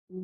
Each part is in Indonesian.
Tuhan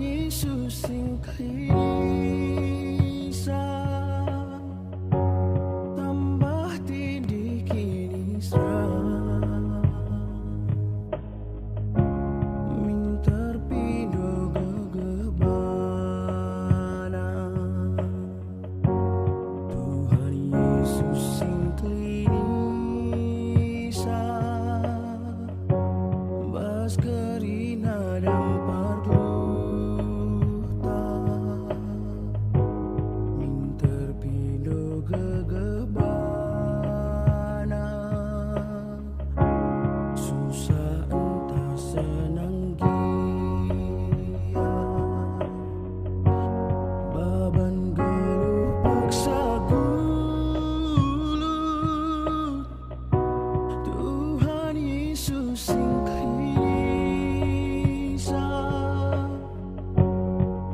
Yesus sing klisa tambah tindi kini minter pindo gegebana Tuhan Yesus sing klisa bas kerina dampar minter pindo gegebana susah entah senang gia baban geluh paksa gulut Tuhan Yesus sing klisa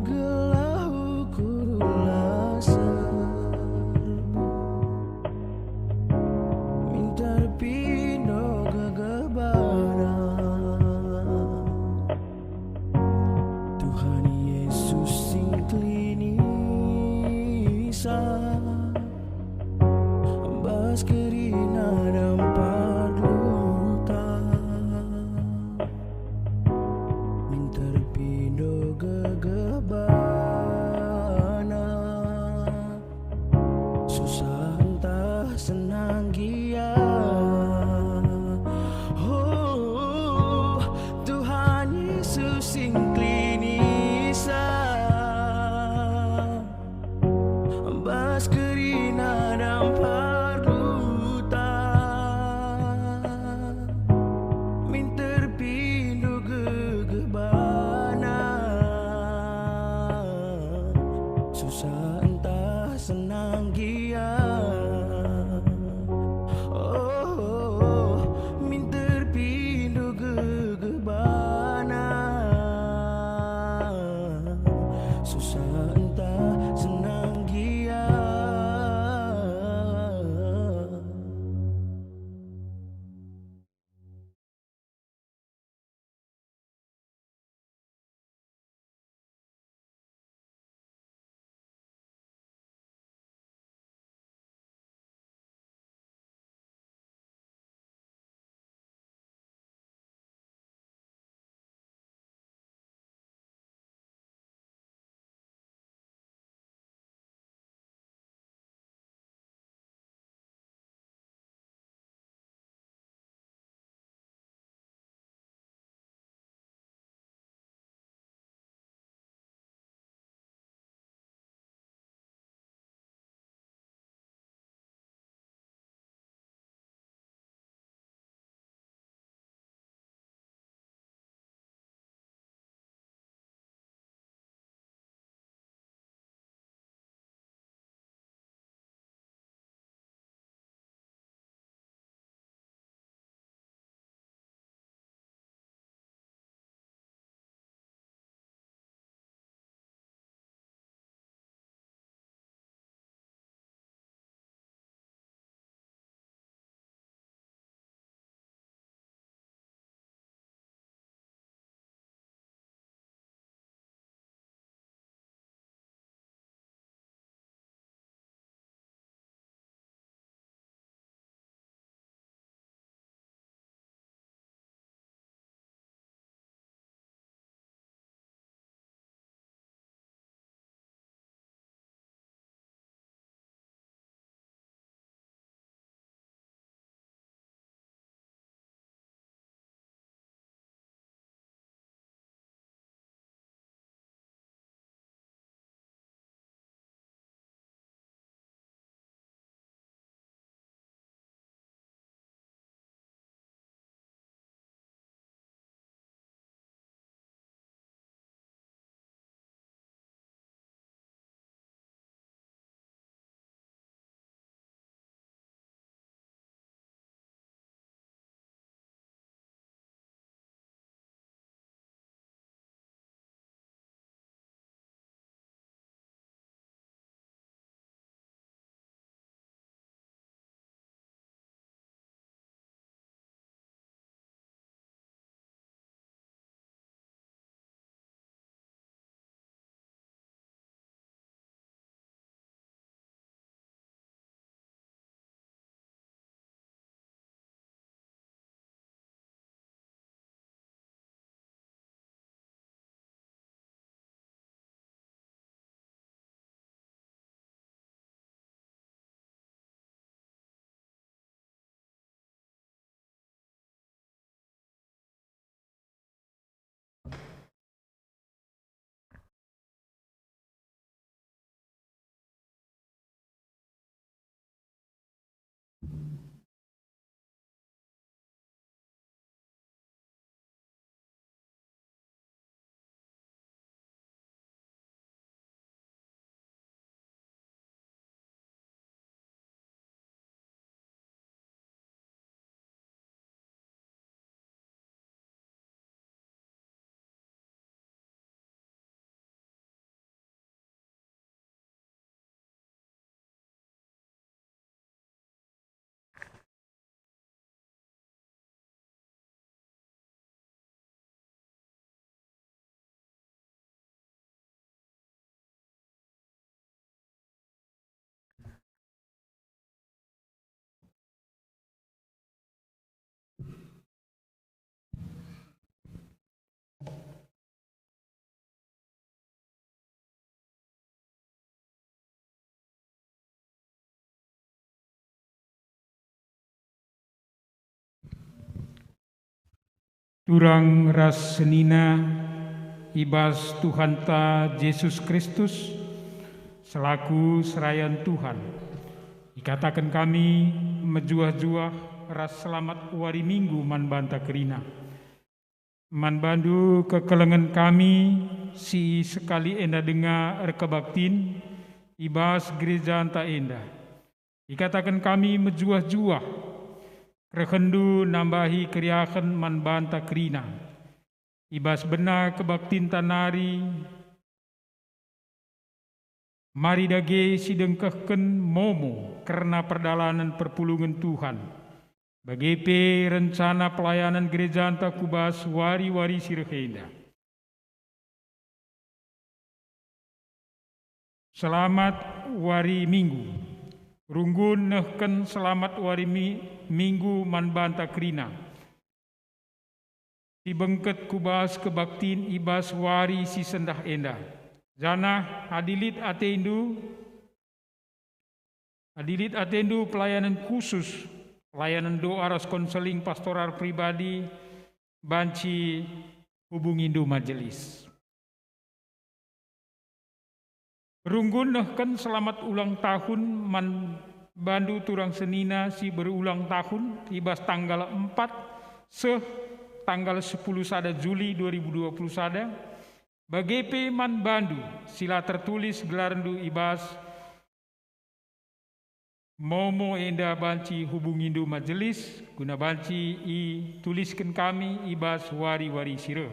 gelah ukurlah serbu mintar pindo gegebana Turang ras senina ibas Tuhan ta Yesus Kristus selaku serayan Tuhan. Dikatakan kami mejuah-juah ras selamat wari minggu man banta kerina. Man bandu kekelengan kami si sekali enda dengar rekebaktin ibas gereja anta enda. Dikatakan kami mejuah-juah rekendu nambahi keriakan man banta kerina. Ibas benar kebaktin tanari. Mari dage sidengkehken momo karena perdalanan perpulungan Tuhan. Bagepe rencana pelayanan gereja anta kubas wari-wari sirhenda. Selamat wari minggu. Runggun nehken selamat wari minggu man banta kerina. Dibengket kubas kebaktin ibas wari si sendah endah. Jana hadilit atendu pelayanan khusus, pelayanan doa ras konseling pastoral pribadi, banci hubungindu majelis. Runggun nehken selamat ulang tahun man bandu turang senina si berulang tahun ibas tanggal 4 tanggal 10 sada Juli 2020 sada. Bagepe man bandu sila tertulis gelarandu ibas momo enda banci hubungindu majelis guna banci i tuliskan kami ibas wari-wari sira.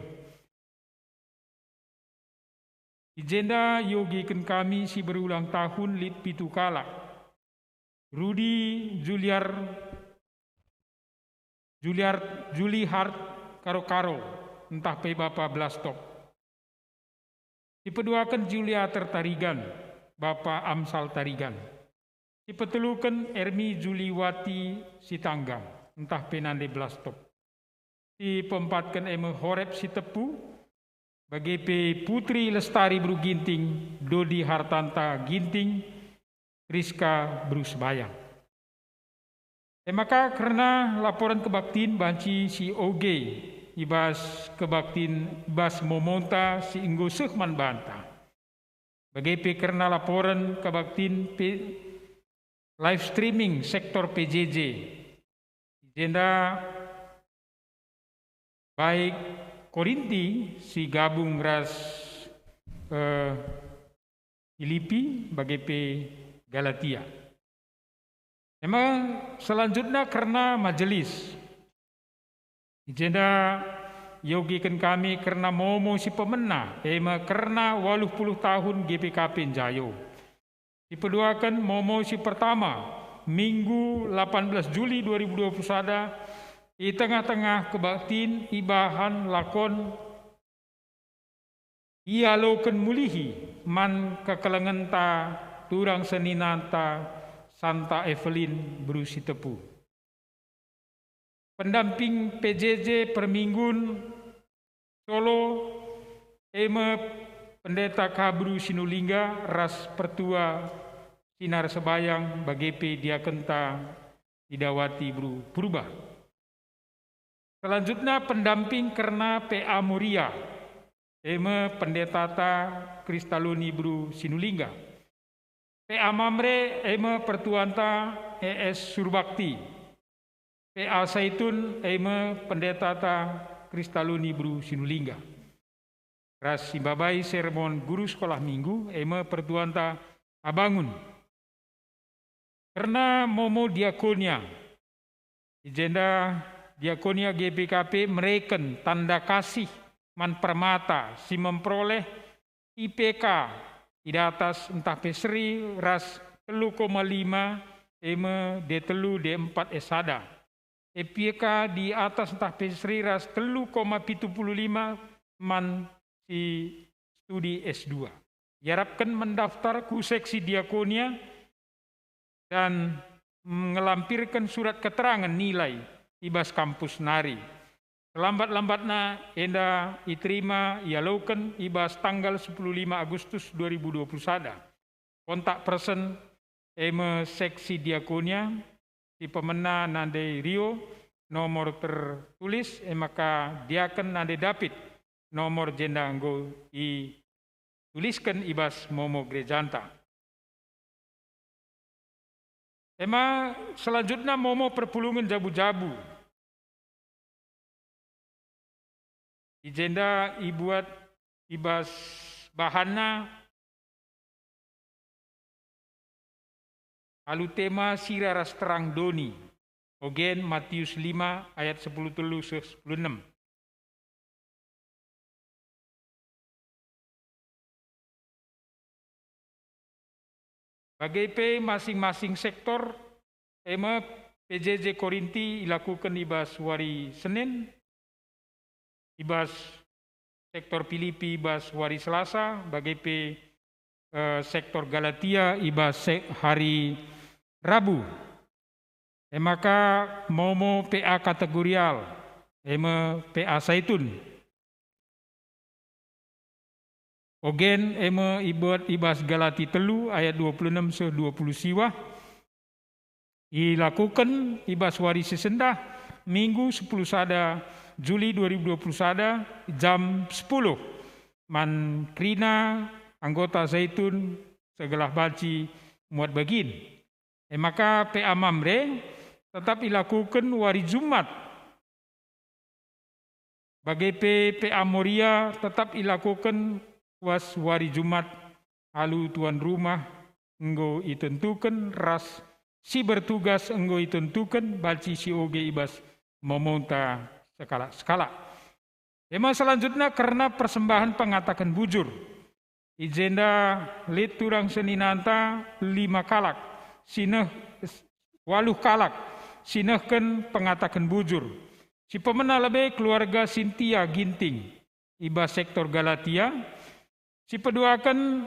Ijenda yogikan kami si berulang tahun lit pitu kala. Rudi Juli Hart karo entah pe Bapa Blastok. Dipeduakan Julia Tertarigan, Bapa Amsal Tarigan. Dipetelukan Ermi Juliwati Sitanggang, entah penande Blastok. Dipempatkan Eme Horeb Sitepu, Bagepe Putri Lestari Bru Ginting, Dodi Hartanta Ginting, Rizka Brus Bayang. Maka karena laporan kebaktin banci si Oge, ibas kebaktin ibas momonta si Inggo Sehman Banta. Bagepe karena laporan kebaktin live streaming sektor PJJ. Agenda baik Korinti si gabung ras Filipi bagepe Galatia. Memang selanjutnya karena majelis. Agenda yogikan kami karena momo si pemena. Karena 80 tahun GPKP Jayo. Dipeduakan momo si pertama Minggu 18 Juli 2020 sada. Di tengah-tengah kebaktin ibahan lakon ia loken mulihi man kekelengan ta turang seninanta Santa Evelyn Brusi Tepu. Pendamping PJJ Perminggun Solo Eme Pendeta Kabru Sinulingga ras pertua Sinar Sebayang Bagepe Diakenta Idawati Bru Purba. Selanjutnya pendamping karena PA Muria, Eme Pendetata Kristaluni Bru Sinulingga. PA Mamre Eme Pertuanta ES Surbakti. PA Saitun Eme Pendetata Kristaluni Bru Sinulingga. Ras Simbabai Sermon Guru Sekolah Minggu Eme Pertuanta Abangun. Karena momo diakonia, agenda Diakonia GPKP mereken tanda kasih man permata si memperoleh IPK di atas entah peseri ras 3,5 eme D3 D4 esada. IPK di atas entah peseri ras 3,75 man si studi S2. Diharapkan mendaftar ku seksi diakonia dan melampirkan surat keterangan nilai ibas kampus nari. Selambat-lambatnya enda diterima ialukan ibas tanggal 15 Agustus 2020 sada. Kontak person eme seksi diakonia di pemena nande Rio nomor tertulis, maka diaken nande David nomor jenda anggo i tuliskan ibas momo gerejanta. Ema selanjutnya momo perpulungan jabu-jabu. Ijenda ibuat ibas bahanna alu tema sira ras terang doni. Ogen Matius 5 ayat 10-16. Bagai masing-masing sektor, ema PJJ Korinti ilakukan ibas wari Senin, ibas sektor Filipi ibas wari Selasa, bagai sektor Galatia ibas hari Rabu. Maka momo PA kategorial, ema PA Saitun. Ogen ema ibas Galati telu ayat 26-20 siwah. Dilakukan ibas wari sesendah Minggu 10 sada Juli 2021 jam 10. Man krina anggota Zaitun segelah baci muat bagin. Maka PA Mamre tetap dilakukan wari Jumat. Bagi PA Moria tetap dilakukan was wari Jumat, alu tuan rumah enggo itentukan, ras si bertugas enggo itentukan, baci si oge ibas memonta skala. Tema selanjutnya karena persembahan pengatakan bujur. Ijenda lit turang seninanta 5 kalak, sineh 8 kalak, sinehken pengatakan bujur. Si pemena lebih keluarga Sintia Ginting, ibas sektor Galatia. Si peduakan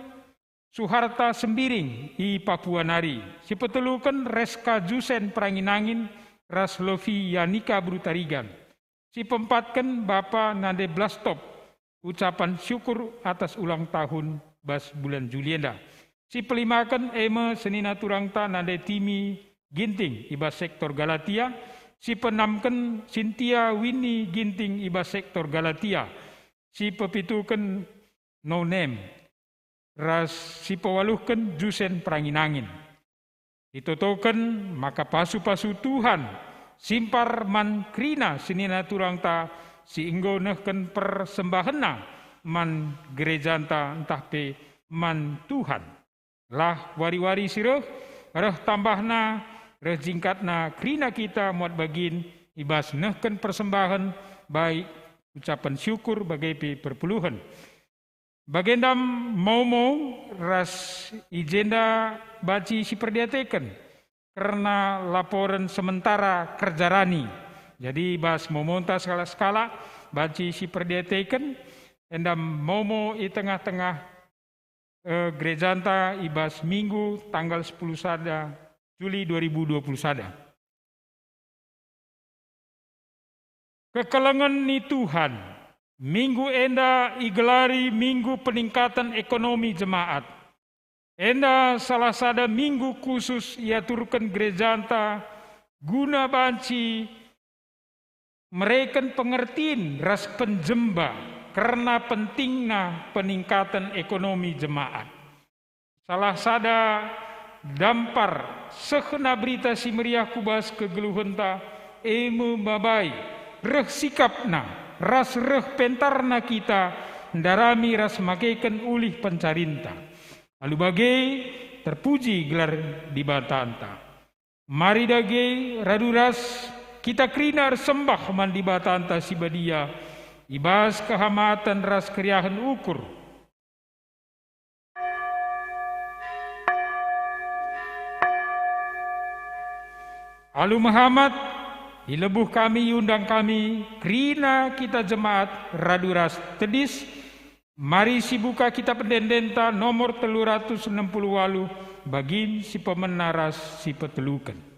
Suharta Sembiring i Papua Nari. Si petelukan Reska Jusen Pranginangin Raslovi Yanika Brutarigan. Si pempatkan Bapa Nade Blastop ucapan syukur atas ulang tahun bas bulan Julienda. Si pelimakan Eme Senina Turangta Nade Timi Ginting ibas sektor Galatia. Si penamkan Sintia Winnie Ginting ibas sektor Galatia. Si pepitukan no name, ras si pewaluhkan Jusen Pranginangin. Ditotokan maka pasu-pasu Tuhan, simpar man krina senina turangta, si inggo nehken persembahana man gerejanta entah pe man Tuhan. Lah wari-wari sireh, reh tambahna, reh jingkatna krina kita muat bagin, ibas nehken persembahan, baik ucapan syukur bagai pe perpuluhan. Bagendam mau ras ijenda baci si perdiatekan karena laporan sementara kerjarani. Jadi bas memonta skala-skala baci si perdiatekan endam mau i tengah-tengah gerejanta ibas Minggu tanggal 10 sada Juli 2021. Kekelengan ni Tuhan. Minggu enda igelari minggu peningkatan ekonomi jemaat. Enda salah sada minggu khusus ia turkan gerejanta guna banci mereken pengertiin ras penjemba karena pentingna peningkatan ekonomi jemaat. Salah sada dampar sekena berita si meriah kubas kegeluhenta emu babai reh sikapna ras reh pentarna kita ndarami ras makeikan ulih pencarinta. Lalu bagai terpuji gelar di batanta. Mari dage raduras kita krinar sembah man di batanta si badia. Ibas kehamatan ras keriahan ukur. Alu Muhammad dilebuh kami, undang kami, krina kita jemaat raduras tedis, mari si buka kitab pendendenta nomor 368 bagin si pemenaras si petelukan.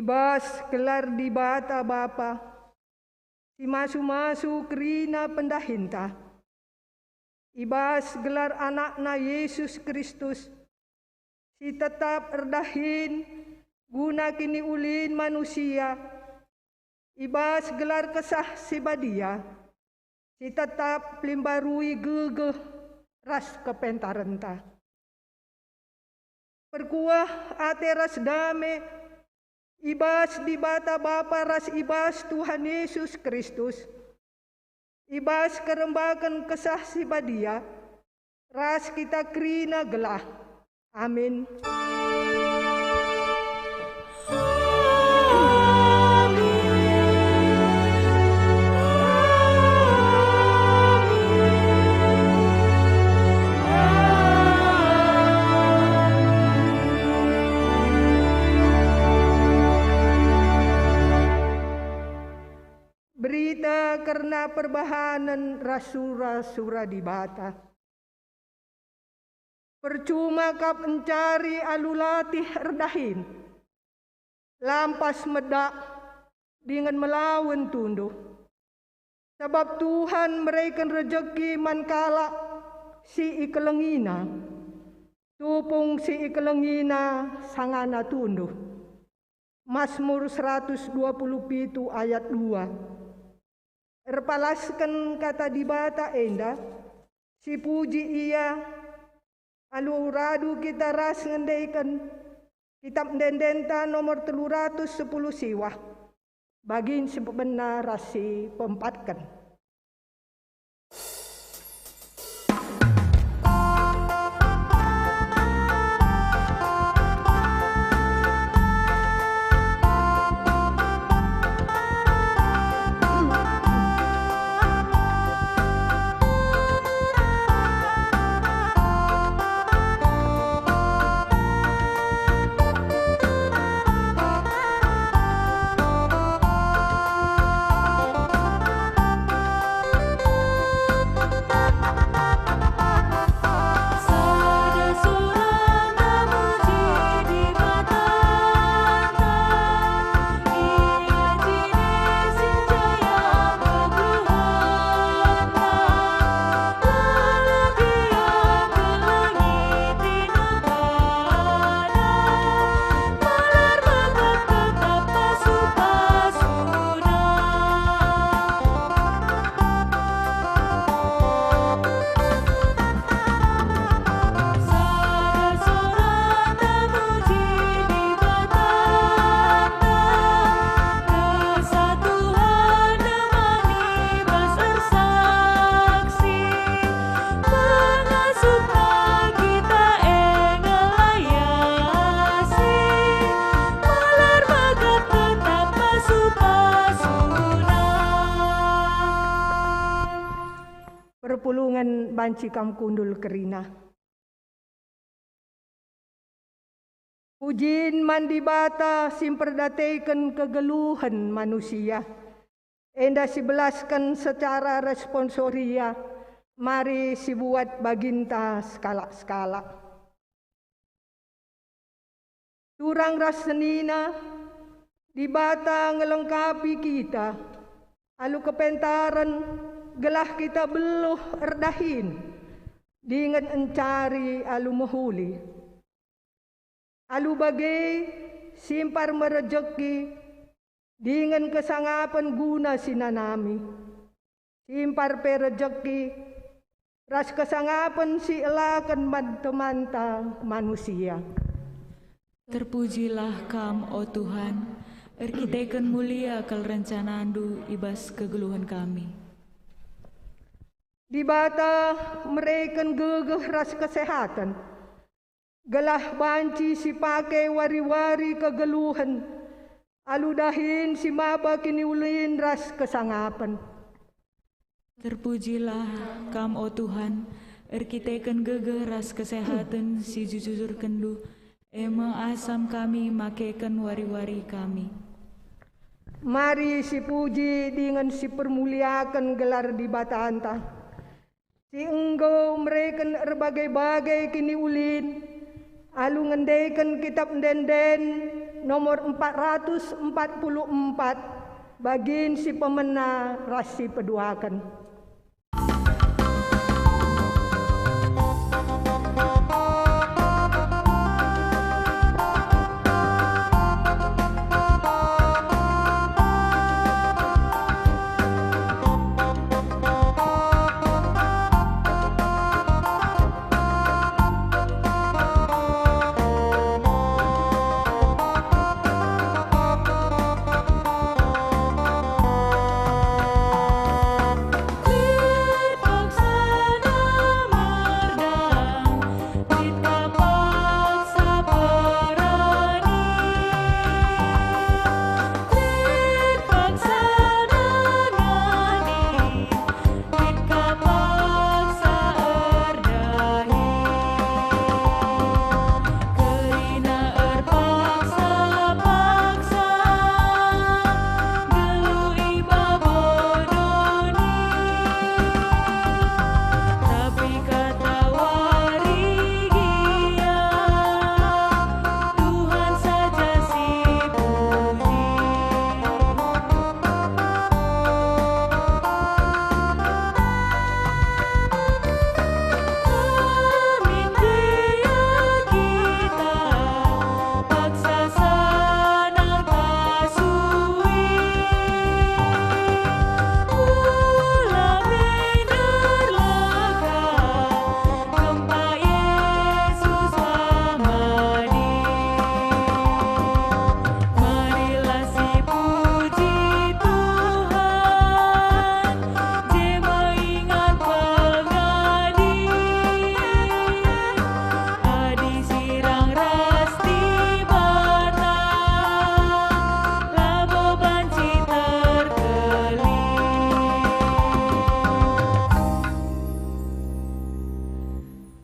Ibas gelar di bata Bapa, si masu-masu kerina pendahinta. Ibas gelar anakna Yesus Kristus, si tetap erdahin guna kini ulin manusia. Ibas gelar kesah si badia, si tetap pelimbarui gegeh ras kepentarenta. Perkuah ate ras dame, ibas di bata Bapa ras ibas Tuhan Yesus Kristus. Ibas kerembakan kesah si badia, ras kita kerina gelah. Amin. Berita karena perbahanan rasura-sura di bata. Percuma kap mencari alulatih erdahin. Lampas medak dengan melawan tunduh. Sebab Tuhan mereka rejeki mankala si ikelengina. Tupung si ikelengina sangana tunduh. Mazmur 127 ayat 2. Erpalaskan kata di bata enda, si puji ia, alu radu kita ras ngendaikan, kitab dendenta nomor 310 siwah, bagin si benar rasi pempatkan. Perpulungan banci kam kundul kerina. Pujin mandi bata simperdateikan kegeluhan manusia. Enda sibelaskan secara responsoria. Mari si buat baginta skala-skala. Turang rasenina di bata ngelengkapi kita. Alu kepentaran gelah kita beluh erdahin, dengan encari alu mahuli. Alu bagai simpar merejeki, dengan kesangapan guna sinanami. Simpar perejeki, ras kesangapan si elakan manta manusia. Terpujilah Kam, o Tuhan, erkiteken mulia kal rencanandu ibas kegeluhan kami. Di bata mereka gegeh ras kesehatan. Gelah banci si pakai wari-wari kegeluhan. Aludahin si maba kini ulin ras kesangapan. Terpujilah Kam, o Tuhan, erkiteken gegeh ras kesehatan si jujur kendu. Ema asam kami makeken wari-wari kami. Mari si puji dengan si permuliakan gelar di bata anta. Si engkau mereka berbagai-bagai kini ulin, alu ngendaikan kitab denden nomor 444 bagin si pemena rasi peduakan.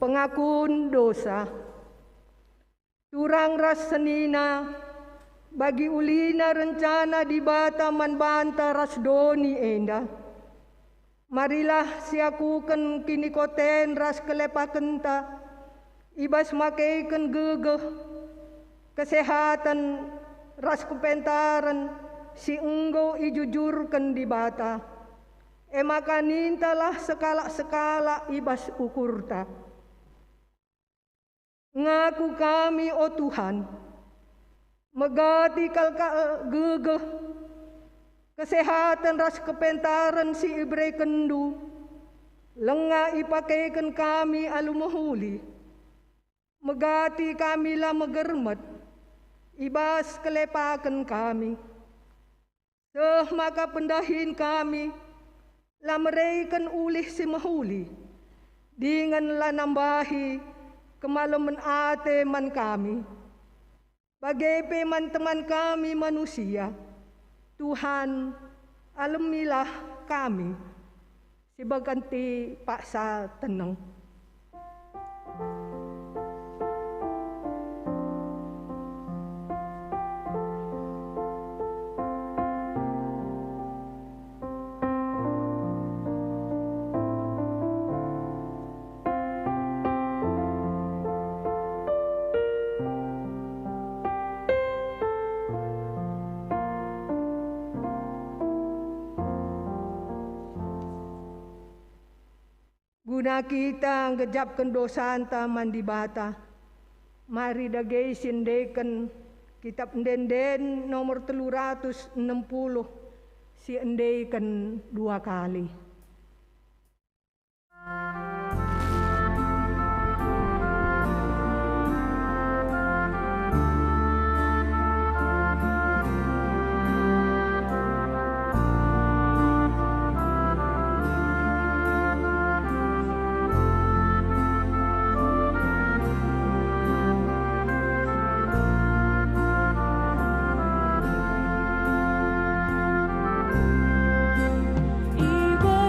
Pengakun dosa. Turang ras senina bagi ulina rencana di bata man banta ras doni enda. Marilah siakuken kini koten ras kelepakenta ibas makeiken gegeh kesehatan ras kepentaran si enggo ijujurken di bata. Maka nintalah sekala-sekala ibas ukurta. Ngaku kami, o Tuhan, megati kalka gegeh kesehatan ras kepentaran si ibre kendu, lenga ipakaikan kami alumahuli, megati kami lah megermet, ibas kelepakan kami, maka pendahin kami, lah meraikan ulih si mahuli, dengan lah nambahi, kemaluman ate man kami, bagai peman teman kami manusia, Tuhan alamilah kami, sibaganti paksa tenang. Guna kita ngejapkan dosa anta mandi bata. Mari dagay sindeken kitab ndenden nomor 360 si endeken 2 kali. Iba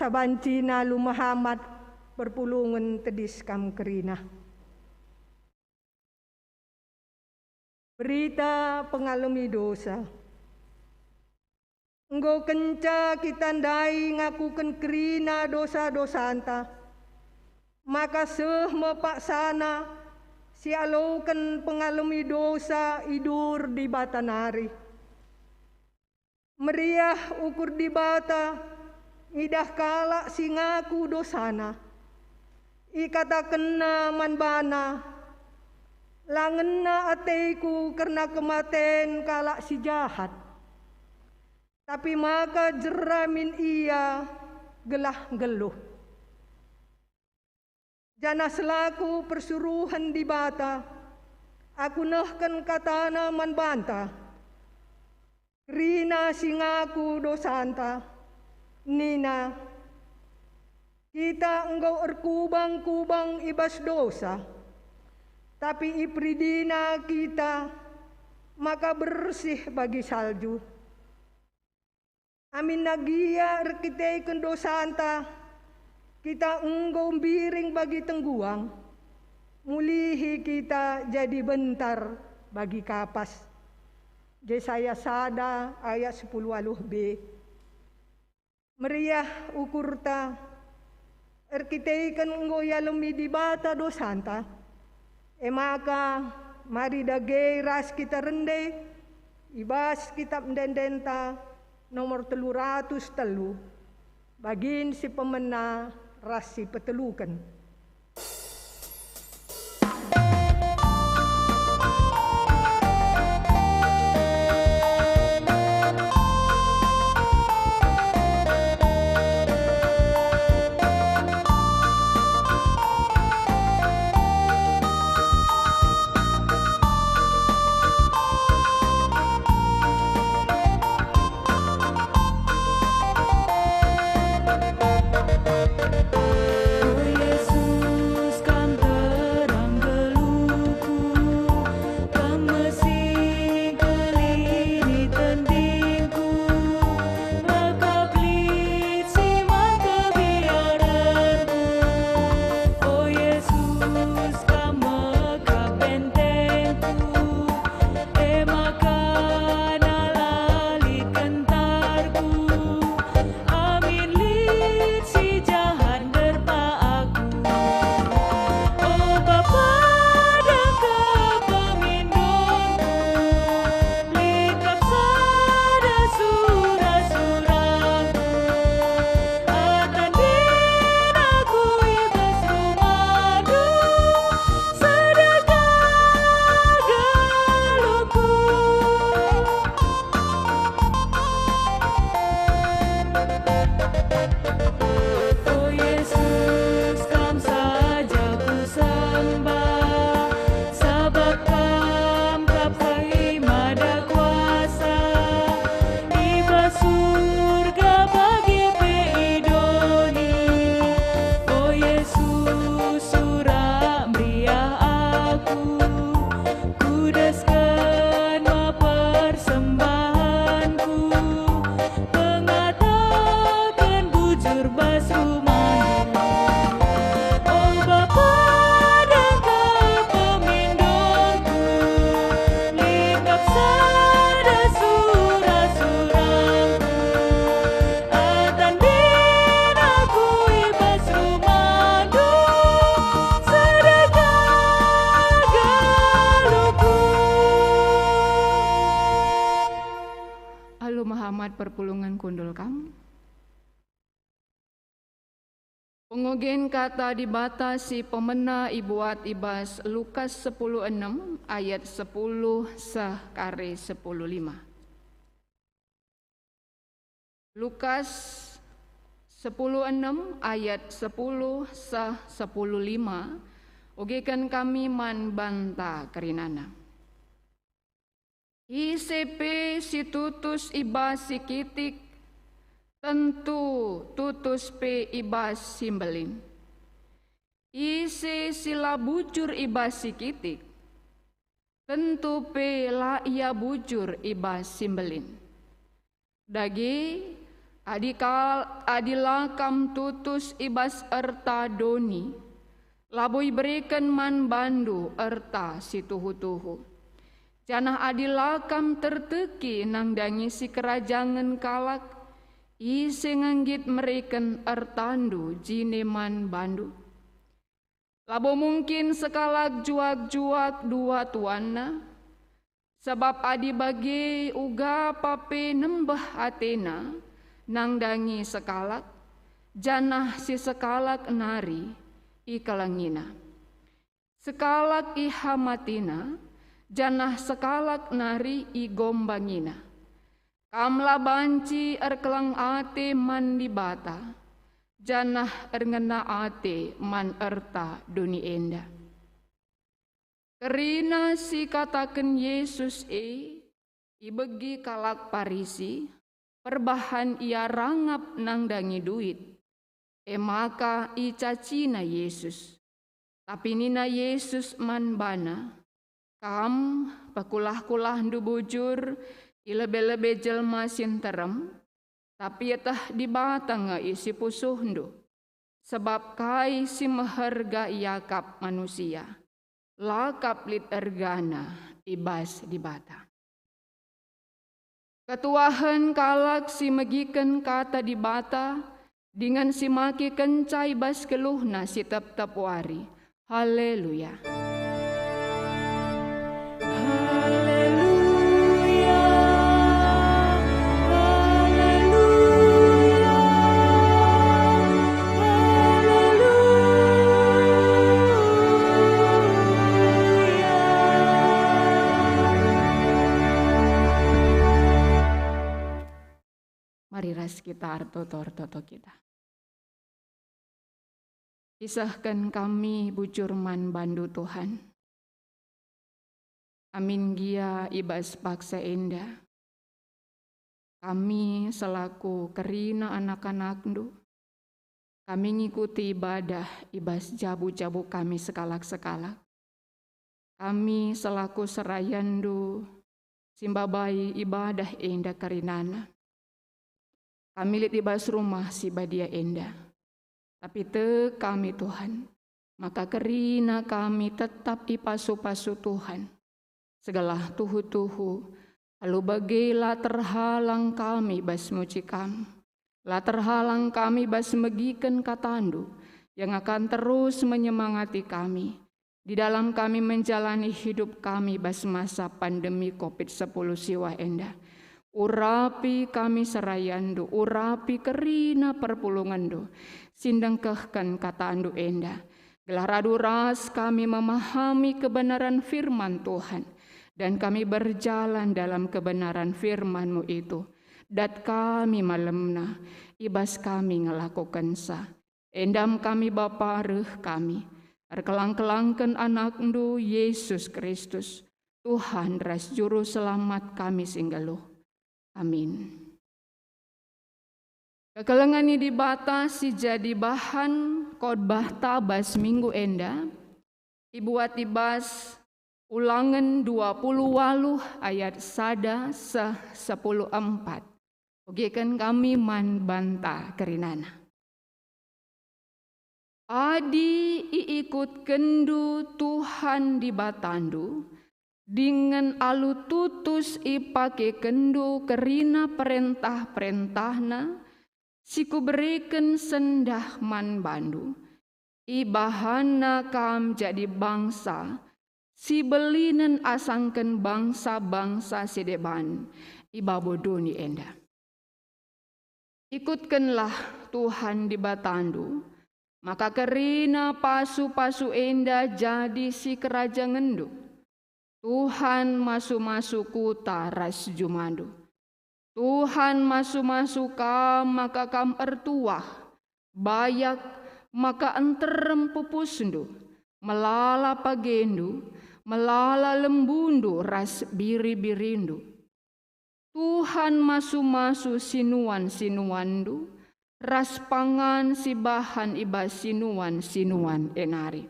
sabancina lu Muhammad perpulungan tedis kam kerina. Berita pengalami dosa. Engkau kenca kita ndai ngakukan kerina dosa-dosa anta. Maka seh mepaksana si alaukan pengalami dosa idur di batanari. Meriah ukur di bata, ngidah kalak si ngaku dosana. Ikata kena manbana, langena ateku karena kematen kalak si jahat. Tapi maka jeramin ia gelah geluh. Jana selaku persuruhan di bata, aku nahkan katana manbanta. Rina singaku dosanta, Nina, kita engkau erkubang-kubang ibas dosa, tapi ipridina kita maka bersih bagi salju. Amin nagia erkiteiken dosanta, kita engkau biring bagi tengguang, mulihi kita jadi bentar bagi kapas. Yesaya sada ayat 10b. Meriah ukurta, erkiteikan engkau yalemi di bata dosanta, maka mari dagei ras kita rende, ibas kitab dendenta nomor 303, bagin si pemena ras si petelukan. Perpulungan kundul kamu. Pengogen kata dibatasi pemena ibuat ibas Lukas 10:6 ayat 10 sah kare 10:5. Lukas 10:6 ayat 10 sah 10:5 ogekan kami man banta kerinana. ICP si tutus ibas si kitik, tentu tutus pe ibas simbelin. Ise sila bujur ibas si kitik, tentu pe la ia bujur ibas simbelin. Dagi adilakam tutus ibas erta doni, labui berikan man bandu erta si tuhu-tuhu. Janah adilakam terteki nang dangi si kerajangan kalak, isi nganggit merikan ertandu jineman bandu. Labo mungkin sekalak juak-juak dua tuanna, sebab adi bagi uga pape nembah atena, nang dangi sekalak, janah si sekalak nari ikalangina. Sekalak ihamatina, janah sekalak nari igombangina. Kamla banci erkelang ate man di bata, janah erngena ate man erta duni enda. Kerina si katakan Yesus ibegi kalak parisi, perbahan ia rangap nang dangi duit. Maka icacina Yesus. Tapi nina Yesus man bana, kam pakulah-kulah ndu bujur, ilebe-lebe jelma sinterem, tapi yatah di batang isi pusuh ndu. Sebab kai si meherga yakap manusia, lakap lit ergana ibas di bata. Ketuahan kalak si megiken kata di bata, dengan si maki kencai bas keluhna si tep-tep wari. Haleluya. Mari ras kita arto-torto kita. Kisahkan kami bujur man bandu Tuhan. Amin gia ibas paksa indah. Kami selaku kerina anak-anak ndu. Kami ngikuti ibadah ibas jabu-jabu kami sekalak-sekalak. Kami selaku serayandu simbabai ibadah indah karinana. Kami lihat ibas rumah si badia indah. Tapi te kami Tuhan, maka kerina kami tetap ipasu-pasu Tuhan. Segala tuhu-tuhu, lalu bagilah terhalang kami bas muci kami. Lah terhalang kami bas megiken katandu, yang akan terus menyemangati kami. Di dalam kami menjalani hidup kami bas masa pandemi COVID-10 siwa endah. Urapi kami serayandu, urapi kerina perpulungandu, sindangkehkan kata andu endah. Gelar adu ras kami memahami kebenaran firman Tuhan, dan kami berjalan dalam kebenaran firman-Mu itu. Dat kami malemna, ibas kami ngelakukan sa. Endam kami Bapa reh kami, erkelang-kelangken anak-Ndu Yesus Kristus, Tuhan ras juru selamat kami singgaluh. Amin. Kekelengani dibatasi jadi bahan khotbah tabas minggu enda. Ibuat ibas Ulangan 20 ayat 1 10 4. Oke kan kami man banta kerinana. Adi iikut kendu Tuhan di batandu, dengan alu tutus ipake kendu kerina perintah-perintahna, siku berikan sendah man bandu, ibahana kam jadi bangsa, si belinen asangken bangsa-bangsa sedeban, ibabodoni enda. Ikutkanlah Tuhan di batandu, maka kerina pasu-pasu enda jadi si kerajaan ngendu. Tuhan masu-masu kuta ras jumandu. Tuhan masu-masu kam maka kam ertuah. Bayak maka enterem pupusndu. Melala pagendu, melala lembundu ras biri-birindu. Tuhan masu-masu sinuan-sinuandu. Ras pangan si bahan ibas sinuan-sinuan enari.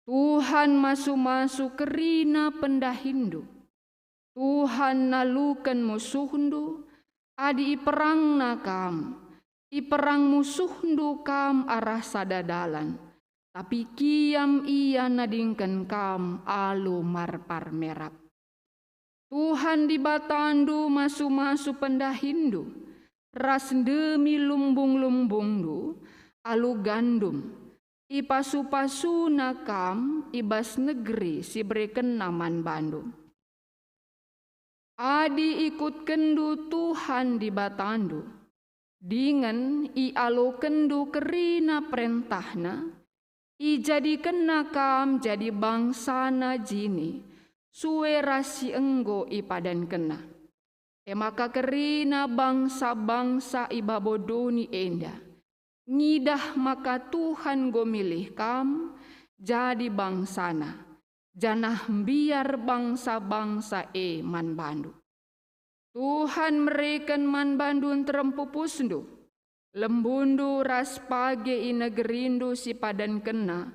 Tuhan masu-masu kerina pendahindu. Tuhan nalukan musuhndu, adi iperang nakam, iperang musuh kam arah sadadalan, tapi kiam ia nadingken kam alu marpar merap. Tuhan di batandu masu-masu pendahindu, ras demi lumbung-lumbung du, alu gandum, ipasu-pasu nakam ibas negeri si bereken naman Bandung. Adi ikut kendu Tuhan di batandu, dengan i alo kendu kerina perintahna, i jadi kena kam jadi bangsana jini, suwe rasi enggo i padan kena. Maka kerina bangsa-bangsa ibabodoni enda, ngidah maka Tuhan go milih kam jadi bangsana, janah biar bangsa-bangsa man bandu. Tuhan mereken man bandun terempupusndu, lembundu ras page i negerindu si padan kena,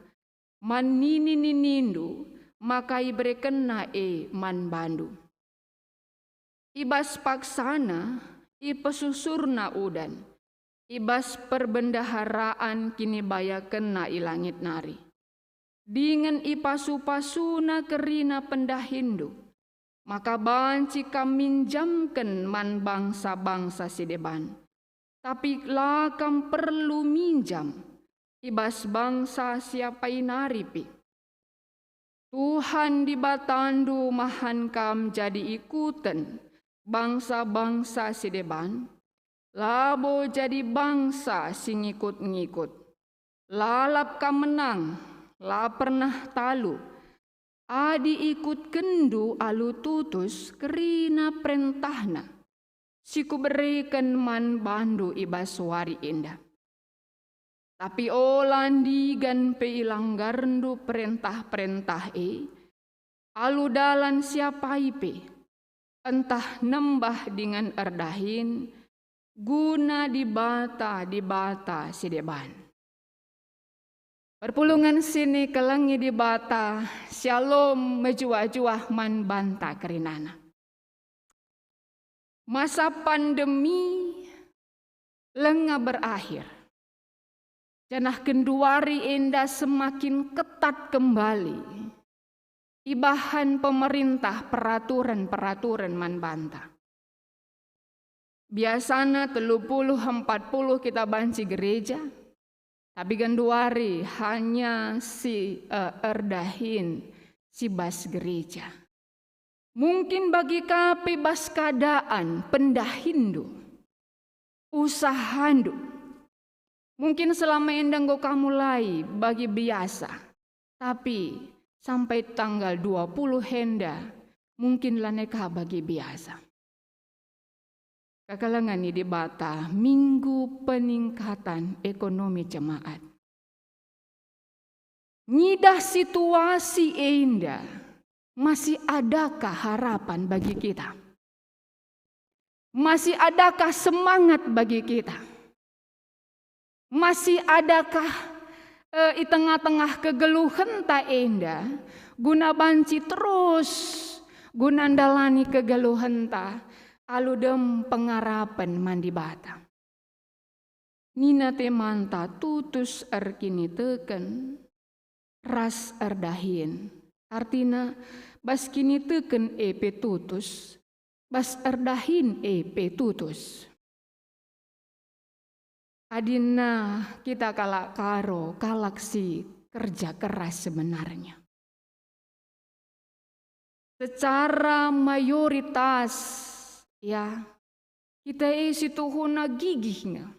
man nini-ninindu, maka ibrekena man bandu. Ibas paksana, ipesusurna udan, ibas perbendaharaan kini baya kena ilangit nari. Dengan ipasu-pasuna kerina pendahindu, maka banci kam minjamken man bangsa-bangsa sideban. Tapi lakam perlu minjam, ibas bangsa siapa inaripi. Tuhan di batandu mahan kam jadi ikutan bangsa-bangsa sideban, labo jadi bangsa sing ngikut-ngikut. Lalap kam menang, la pernah talu, adi ikut kendu alu tutus kerina perintahna, siku berikan man bandu ibaswari indah. Tapi olandi gan peilanggarndu perintah-perintah alu dalan siapa ipe, entah nembah dengan erdahin, guna dibata sideban. Perpulungan sini kelangi di bata, shalom mejuah-juah man banta kerinana. Masa pandemi lengah berakhir. Janah kenduari enda semakin ketat kembali. Ibahan pemerintah peraturan-peraturan man banta. Biasana 30-40 kita banci gereja. Tapi ganduari hanya si erdahin si bas gereja. Mungkin bagi kape bas keadaan pendahindu, usahandu. Mungkin selama endang go kamu mulai bagi biasa. Tapi sampai tanggal 20 henda mungkin laneka bagi biasa. Kakalangan ini dibata minggu peningkatan ekonomi jemaat. Ngidah situasi enda, masih adakah harapan bagi kita? Masih adakah semangat bagi kita? Masih adakah di tengah-tengah kegeluhan tak enda, guna banci terus, guna andalani kegeluhan tak, aludem pengarapan mandi bata. Nina temanta tutus erkini teken ras erdahin. Artina bas kini teken tutus, bas erdahin tutus. Adina kita kalak karo kalaksi kerja keras sebenarnya. Secara mayoritas ya, kita isi tuhuna gigihnya.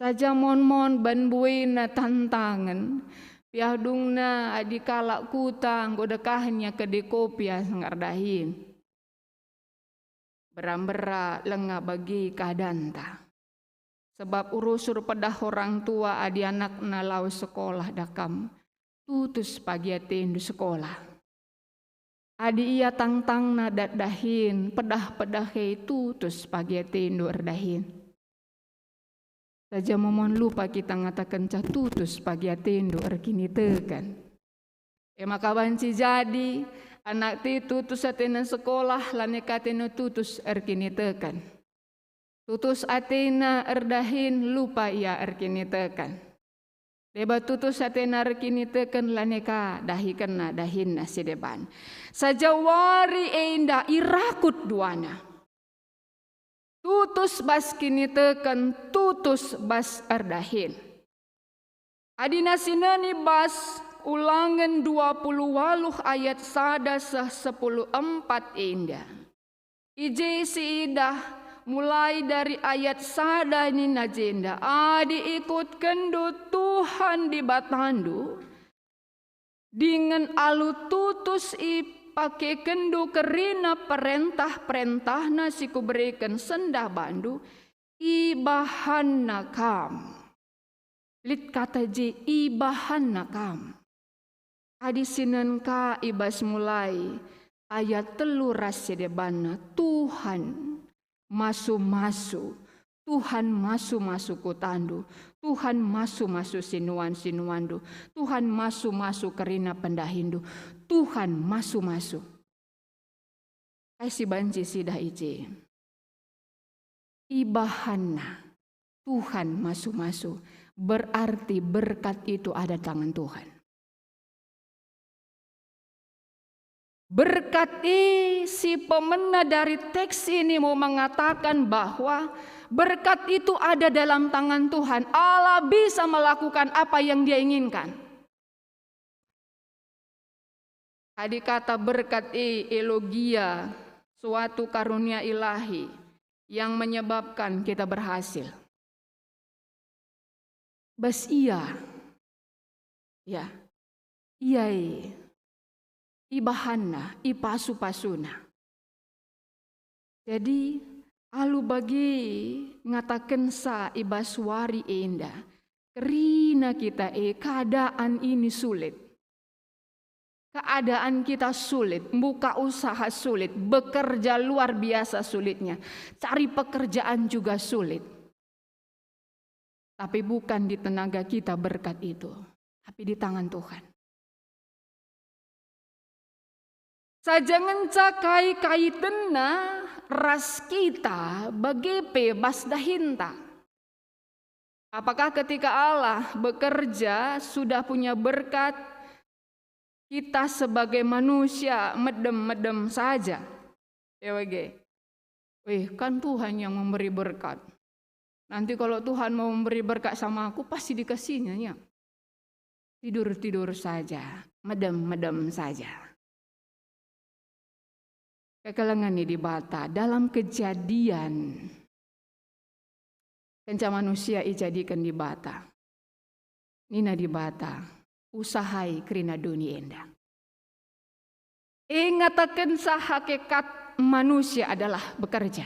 Saja mon-mon ban buena tantangan, piadungna adi kalak kutang godekahnya ke dekopia sengardahin. Berambera lengah bagi kadanta. Sebab urusur pedah orang tua adi anak nalau sekolah dakam, tutus pagi atendu sekolah. Adi ia tang-tang nadat dahin, pedah-pedah itu terus pagi tendo erdahin. Saja momon lupa kita ngatakan catutus pagi tendo erkini tekan. Maka banci jadi anak itu tutus atena sekolah laneka teno tutus erkini tekan. Tutus atena erdahin lupa ia erkini tekan. Deba tutus atena erkini tekan laneka dahi kena dahin nasi deban. Sajawari enda irakut duana. Tutus bas kini tekan tutus bas erdahin. Adina sinani bas Ulangan 28 ayat 1:14 indah. Ije si idah mulai dari ayat sada ini najenda. Adi ikut kendu Tuhan di batandu. Dengan alu tutus ipake kendu kerina perintah-perintahna siku berikan sendah bandu. Ibahan nakam. Lit kata je ibahan nakam. Adi sinan ka ibas mulai ayat 3 rasidebana Tuhan masu-masu, Tuhan masu-masu kutandu, Tuhan masu-masu sinuan-sinuandu, Tuhan masu-masu kerina pendahindu, Tuhan masu-masu. Ay si banci sidah ije. Ibahana Tuhan masu-masu berarti berkat itu ada tangan Tuhan. Berkat si pemena dari teks ini mau mengatakan bahwa berkat itu ada dalam tangan Tuhan. Allah bisa melakukan apa yang Dia inginkan. Tadi kata berkat elogia, suatu karunia ilahi yang menyebabkan kita berhasil. Bas iya, ya, iya. Ibahana, ipasu-pasuna. Jadi, alu bagi ngatakan sa ibaswari enda. Kerina kita keadaan ini sulit. Keadaan kita sulit, buka usaha sulit, bekerja luar biasa sulitnya. Cari pekerjaan juga sulit. Tapi bukan di tenaga kita berkat itu, tapi di tangan Tuhan. Sajangan cakai kaitena ras kita bagi bas dahinta. Apakah ketika Allah bekerja sudah punya berkat, kita sebagai manusia medem-medem saja? Kan Tuhan yang memberi berkat. Nanti kalau Tuhan mau memberi berkat sama aku pasti dikasihnya ya. Tidur-tidur saja, medem-medem saja. Kekalangan ini dibata dalam Kejadian kenca manusia ijadikan dibata. Nina dibata usahai kerina dunia enda. Ingatakan sah hakikat manusia adalah bekerja.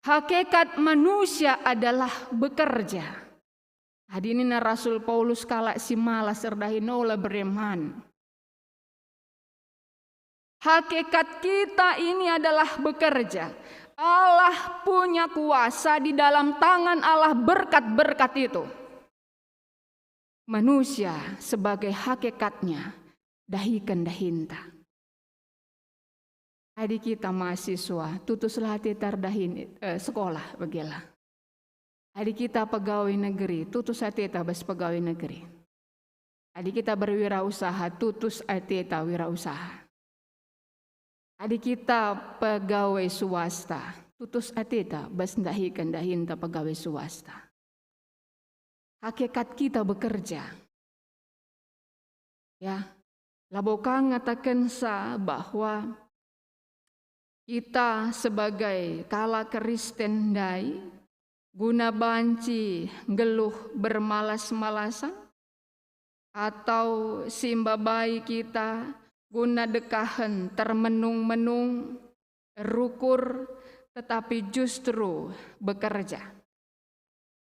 Hakikat manusia adalah bekerja. Hadinina Rasul Paulus kala si malas serdahinola bereman. Hakikat kita ini adalah bekerja. Allah punya kuasa, di dalam tangan Allah berkat-berkat itu. Manusia sebagai hakikatnya dahikan dahinta. Adik kita mahasiswa tutuslah titar dahin sekolah bagilah. Adik kita pegawai negeri tutus ateta bas pegawai negeri. Adik kita berwirausaha tutus ateta wirausaha. Adik kita pegawai swasta, tutus ateta bas dahikan dahinta pegawai swasta. Hakikat kita bekerja. Ya, labokang ngatakan sa bahwa kita sebagai kala Kristen dai guna banci geluh bermalas-malasan atau simbabai kita guna dekahan termenung-menung, rukur, tetapi justru bekerja.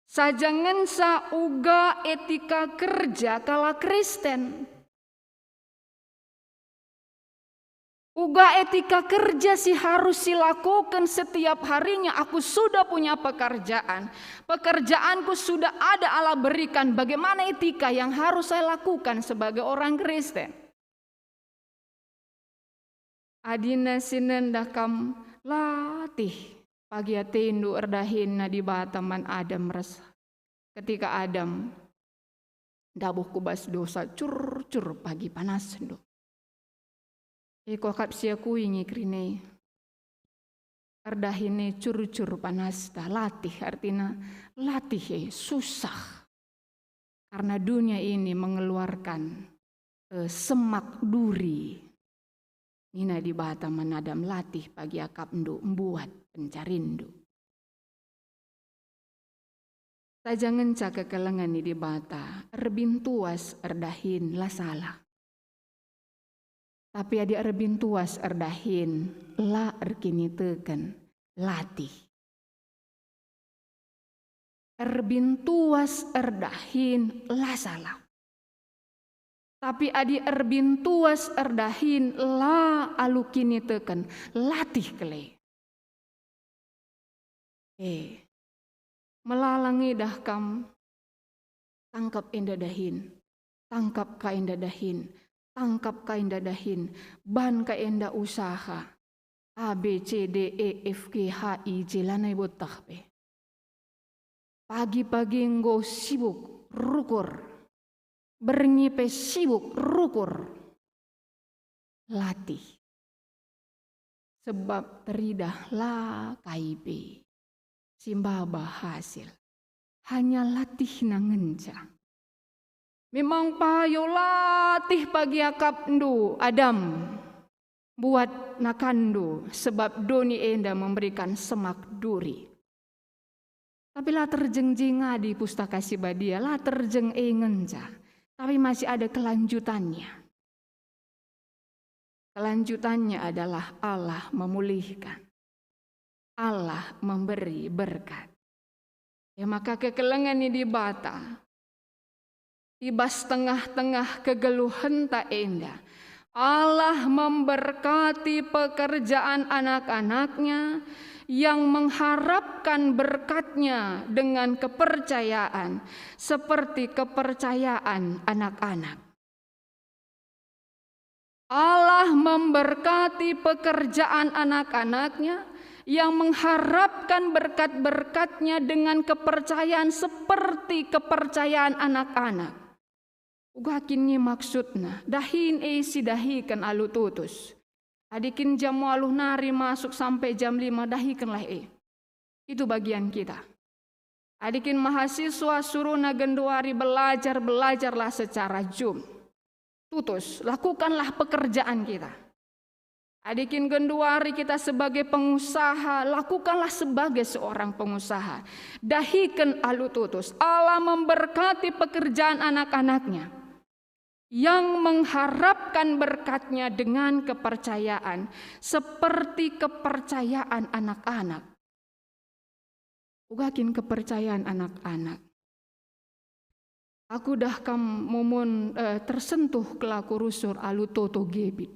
Sajangan sa uga etika kerja kala Kristen. Uga etika kerja sih harus dilakukan setiap harinya. Aku sudah punya pekerjaan. Pekerjaanku sudah ada Allah berikan. Bagaimana etika yang harus saya lakukan sebagai orang Kristen? Adina sinendakam latih pagi atendu erdahin na di bataman Adam res. Ketika Adam dabuh kubas dosa cur pagi panas do. Eko kap sia kuingi krine. Erdahine cur panas dah latih artinya latih susah. Karena dunia ini mengeluarkan semak duri. Nina di bata manadam latih pagi akap ndu membuat pencarindu. Sajangan caka kelengan di bata erbin tuas erdahin lah salah. Tapi adi erbin tuas erdahin la erkini teken latih. Erbin tuas erdahin la salah. Tapi adi erbin tuas erdahin la alukini teken latih kele. Melalangi dah kam tangkap enda dahin, tangkap ka enda dahin, tangkap ka enda dahin, ban ka enda usaha. A B C D E F G H I J lanai botak pe. Pagi-pagi engkau sibuk rukur. Bernyipe sibuk rukur. Latih. Sebab teridah la kaipe. Simbaba hasil. Hanya latih nangenca. Memang payo latih pagi akap ndu Adam. Buat nakandu. Sebab doni enda memberikan semak duri. Tapi lah terjeng di pustaka si badia. Lah terjeng ngenca. Tapi masih ada kelanjutannya. Kelanjutannya adalah Allah memulihkan. Allah memberi berkat. Ya maka kekelengan ini dibata. Tiba setengah-tengah kegeluhan tak endah. Allah memberkati pekerjaan anak-anaknya yang mengharapkan berkatnya dengan kepercayaan seperti kepercayaan anak-anak. Allah memberkati pekerjaan anak-anaknya yang mengharapkan berkat-berkatnya dengan kepercayaan seperti kepercayaan anak-anak. Ugakinnya maksudnya, dahin si dahikan alu tutus. Adikin jam waluh nari masuk sampai jam 5 dahikanlah Itu bagian kita. Adikin mahasiswa suruh nagenduari belajarlah secara Zoom. Tutus, lakukanlah pekerjaan kita. Adikin genduari kita sebagai pengusaha, lakukanlah sebagai seorang pengusaha. Dahikan alu tutus. Allah memberkati pekerjaan anak-anaknya yang mengharapkan berkatnya dengan kepercayaan seperti kepercayaan anak-anak. Ugakin kepercayaan anak-anak. Aku dah tersentuh kelaku rusur alu toto gebit.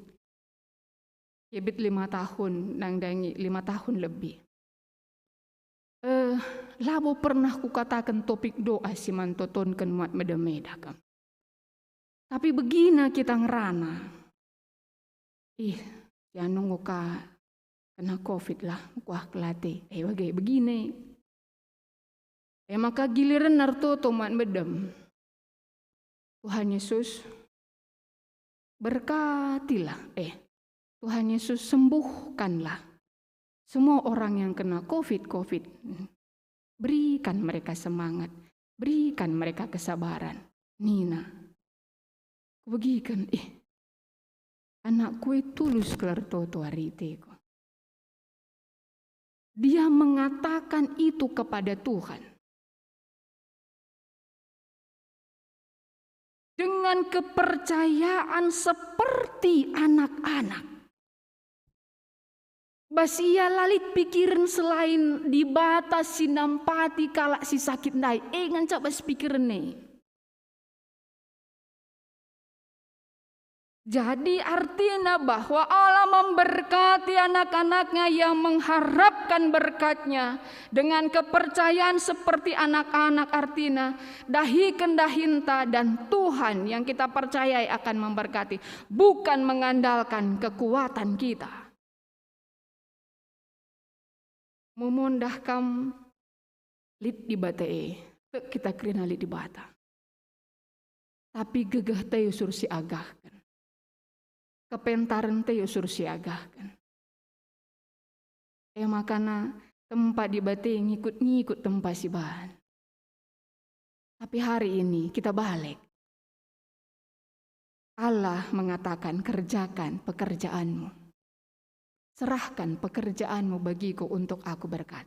Gebit 5 tahun, nang dangi 5 tahun lebih. Labo pernah kukatakan topik doa si mantotonkan mat medemeda kam. Tapi begina kita ngerana. Jangan nunggu kena COVID lah, kuah kelate. Begini. Maka giliran nartoto mat medem. Tuhan Yesus berkatilah. Tuhan Yesus sembuhkanlah semua orang yang kena COVID. Berikan mereka semangat. Berikan mereka kesabaran. Nina. Begikan, anakku tulus kelar toto hariteko. Dia mengatakan itu kepada Tuhan. Dengan kepercayaan seperti anak-anak. Basia lalit pikiran selain dibatas sinampati kalak si sakit naik. Ngancak bas pikiran nih. Jadi artinya bahwa Allah memberkati anak-anaknya yang mengharapkan berkatnya dengan kepercayaan seperti anak-anak artinya dahikan dahinta dan Tuhan yang kita percayai akan memberkati bukan mengandalkan kekuatan kita. Memondah kam lit di bata kita kerina lit di bata. Tapi gegah tayo sur si agahkan. Kepentaran tayo sur si agahkan. Makana tempat di bata ngikut tempat si bahan. Tapi hari ini kita balik. Allah mengatakan kerjakan pekerjaanmu. Serahkan pekerjaanmu bagiku untuk aku berkat.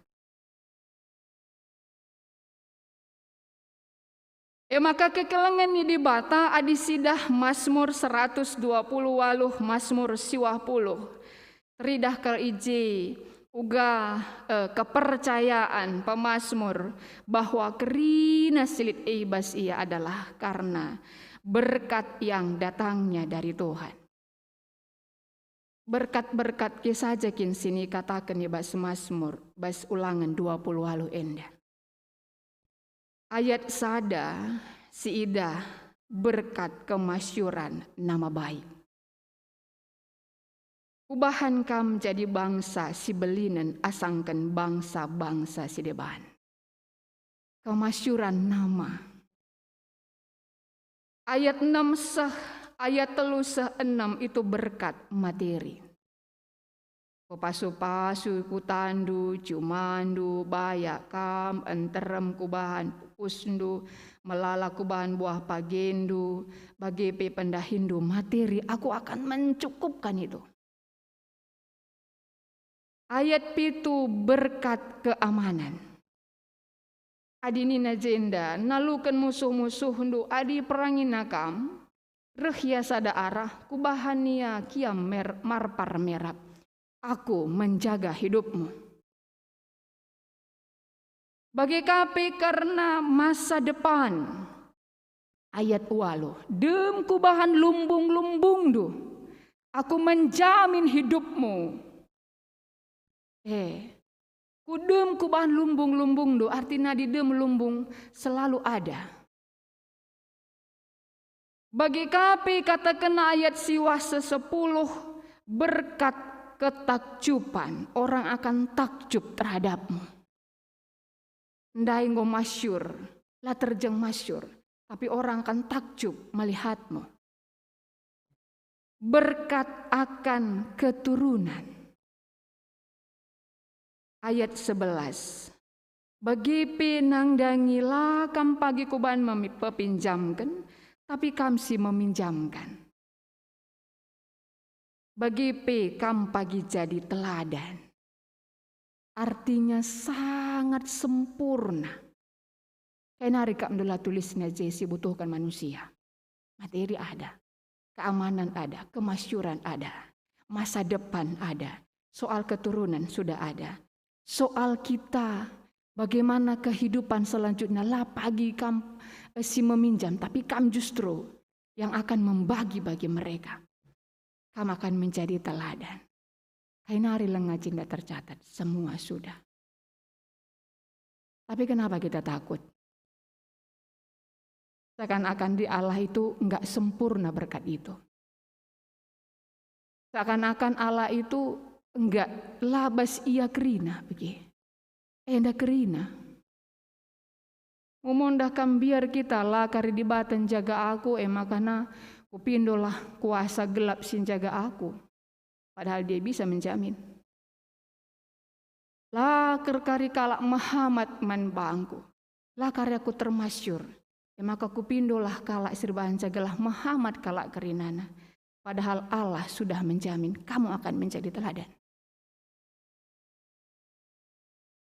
Maka kekelengan ni di bata adisidah Mazmur 120 waluh Mazmur 20. Teridah kal ije uga kepercayaan pemazmur bahwa kerina silit ibas ia adalah karena berkat yang datangnya dari Tuhan. Berkat-berkat saja kin sini katakan ya bas Mazmur, bas ulangan 20 waluh enda. Ayat sada si ida berkat kemasyuran nama baik. Ubahan kam jadi bangsa si belinen asangkan bangsa-bangsa si deban. Kemasyuran nama. Ayat 6 ayat 3 itu berkat materi. Pasu-pasu kutandu, cumandu, bayak kam, enterem kubahan pusndu, melala kubahan buah pagendu, bagi pendahindu materi, aku akan mencukupkan itu. Ayat pitu berkat keamanan. Adini najenda nalukan musuh-musuh hundu adi perangin nakam rehiasa da arah kubahania kiam marpar merap. Aku menjaga hidupmu. Bagi kape karena masa depan. Ayat walu dem kubahan lumbung-lumbung du. Aku menjamin hidupmu. Kudem kubahan lumbung-lumbung do artinya di dem lumbung selalu ada. Bagi kape katakan ayat siwah 10 berkat ketakjuban orang akan takjub terhadapmu. Ndai ngo masyur, lah terjeng masyur, tapi orang akan takjub melihatmu. Berkat akan keturunan. Ayat 11. Bagi pinangdangilah kam pagi kuban mempinjamkan, tapi kamsi meminjamkan. Bagi kam pagi jadi teladan. Artinya sangat sempurna. Kayak nari kam dula tulisnya Jesi butuhkan manusia. Materi ada, keamanan ada, kemasyuran ada, masa depan ada, soal keturunan sudah ada. Soal kita, bagaimana kehidupan selanjutnya lah pagi kam si meminjam, tapi kam justru yang akan membagi bagi mereka. Kam akan menjadi teladan. Kainari lengajin tidak tercatat, semua sudah. Tapi kenapa kita takut? Seakan-akan di Allah itu enggak sempurna berkat itu. Seakan-akan Allah itu enggak labas ia kerina begi. Endak kerina. Memondahkan biar kita lah kari dibatan jaga aku makana kupindolah kuasa gelap sin jaga aku. Padahal dia bisa menjamin. Lah kari kalak Muhammad man bangku. Lah kari aku termasyur. Maka kupindolah kalak sirbahan jagalah Muhammad kalak kerinana. Padahal Allah sudah menjamin kamu akan menjadi teladan.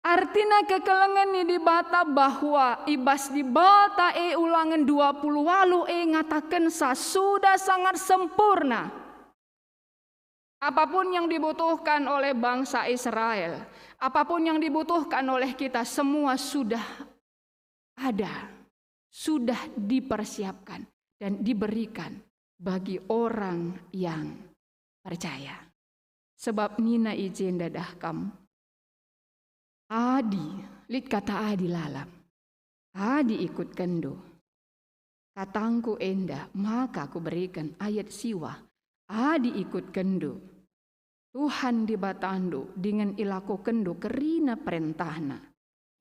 Artinya kekelengan ini dibata bahwa ibas dibata ulangan 20 walu ngatakan sudah sangat sempurna. Apapun yang dibutuhkan oleh bangsa Israel, apapun yang dibutuhkan oleh kita semua sudah ada, sudah dipersiapkan dan diberikan bagi orang yang percaya. Sebab nina izin dadah kamu. Adi, lit kata adi lalam. Adi ikut kendo. Katangku enda, maka aku berikan ayat siwa. Adi ikut kendo. Tuhan di batandu dengan ilaku kendu kerina perintahna.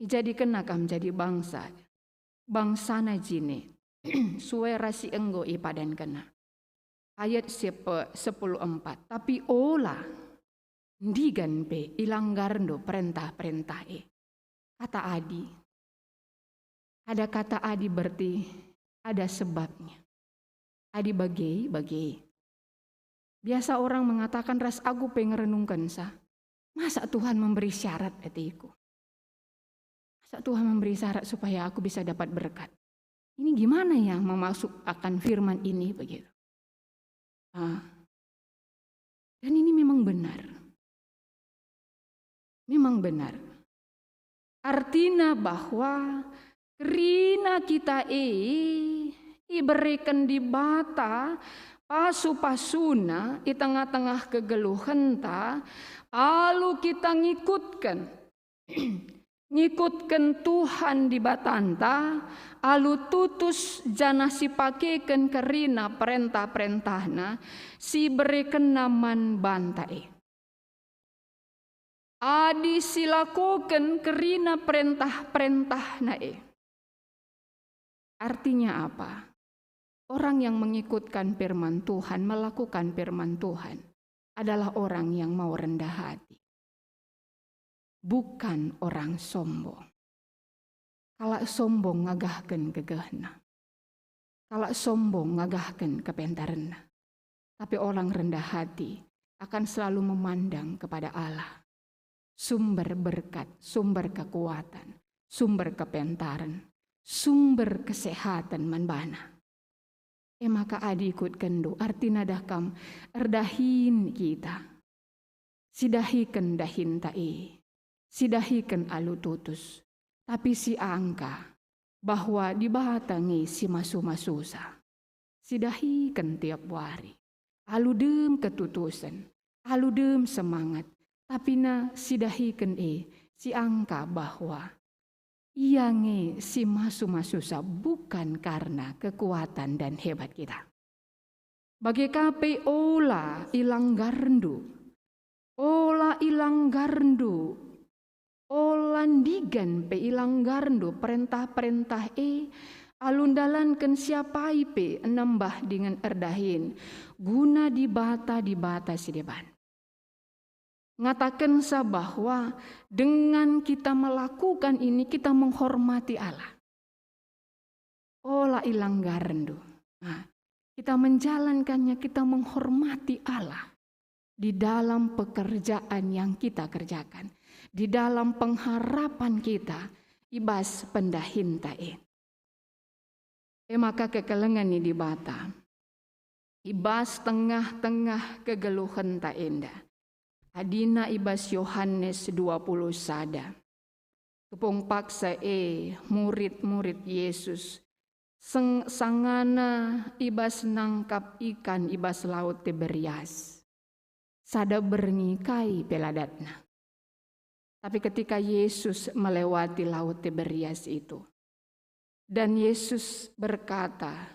Jadi kena kam jadi bangsa. Bangsana jine. Suara si enggo ipadan kena. Ayat 10:4. Tapi olah ndigan pe ilanggarndo perintah-perintah Kata adi. Ada kata adi berarti ada sebabnya. Adi bagai. Biasa orang mengatakan ras aku pengerenungkan sa. Masa Tuhan memberi syarat etiku? Masa Tuhan memberi syarat supaya aku bisa dapat berkat? Ini gimana ya memasuk akan firman ini begitu? Dan ini memang benar. Memang benar. Artinya bahwa kerina kita iberikan di bata pasu-pasuna di tengah-tengah kegeluhan ta, lalu kita ngikutkan Tuhan di batanta, lalu tutus jana si pakaikan kerina perintah-perintahna si berikan naman bantai. Adi silakukan kerina perintah-perintah nae. Artinya apa? Orang yang mengikutkan firman Tuhan, melakukan firman Tuhan adalah orang yang mau rendah hati. Bukan orang sombong. Kalau sombong ngagahkan gegehna. Kalau sombong ngagahkan kepentaranna. Tapi orang rendah hati akan selalu memandang kepada Allah. Sumber berkat, sumber kekuatan, sumber kepentaran, sumber kesehatan manbana. Maka adi ikut kendo, artina dakam erdahin kita. Sidahikan dahin tae, sidahikan alu tutus. Tapi si angka bahwa dibahatangi si masu-masusa. Sidahikan tiap hari. Alu dem ketutusan, alu dem semangat. Tapi na sidahikan si angka bahwa ia si masu-masusa bukan karena kekuatan dan hebat kita. Bagi kape ola ilang gardu, olandigan pe ilang gardu perintah-perintah alundalankan siapa pe nambah dengan erdahin guna dibata si depan. Ngatakan sa bahwa dengan kita melakukan ini kita menghormati Allah. Ola ilang gardu. Nah, kita menjalankannya, kita menghormati Allah di dalam pekerjaan yang kita kerjakan, di dalam pengharapan kita ibas pendahintain. Maka kekelengan ini dibata. Ibas tengah-tengah kegeluhan tak indah. Adina ibas Yohanes 20 sada. Kepong paksa murid-murid Yesus. Sangana ibas nangkap ikan ibas laut Tiberias. Sada berngikai peladatna. Tapi ketika Yesus melewati laut Tiberias itu. Dan Yesus berkata,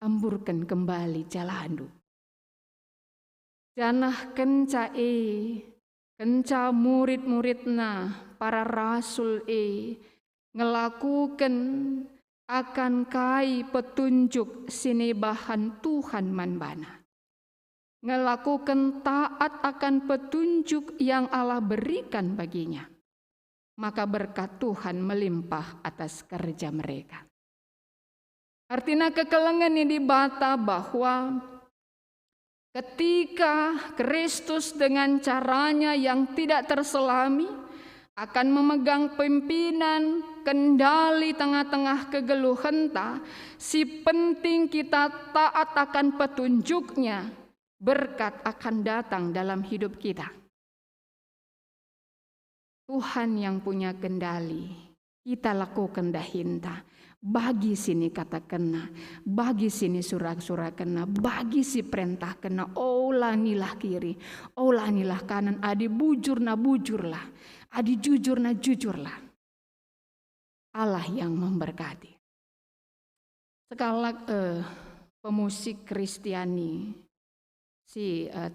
amburkan kembali jalandu. Janah kenca murid-muridna para rasul ngelakukan akan kai petunjuk sinebahan Tuhan manbana. Ngelakukan taat akan petunjuk yang Allah berikan baginya. Maka berkat Tuhan melimpah atas kerja mereka. Artinya kekelengan ini dibata bahwa ketika Kristus dengan caranya yang tidak terselami akan memegang pimpinan kendali tengah-tengah kegeluhan si penting kita taat akan petunjuknya, berkat akan datang dalam hidup kita. Tuhan yang punya kendali, kita lakukan dahinta. Bagi sini kata kena, bagi sini surat-surat kena, bagi si perintah kena, olanilah kiri, olanilah kanan, adi bujur na bujurlah, adi jujur na jujurlah. Allah yang memberkati. Sekalak pemusik Kristiani,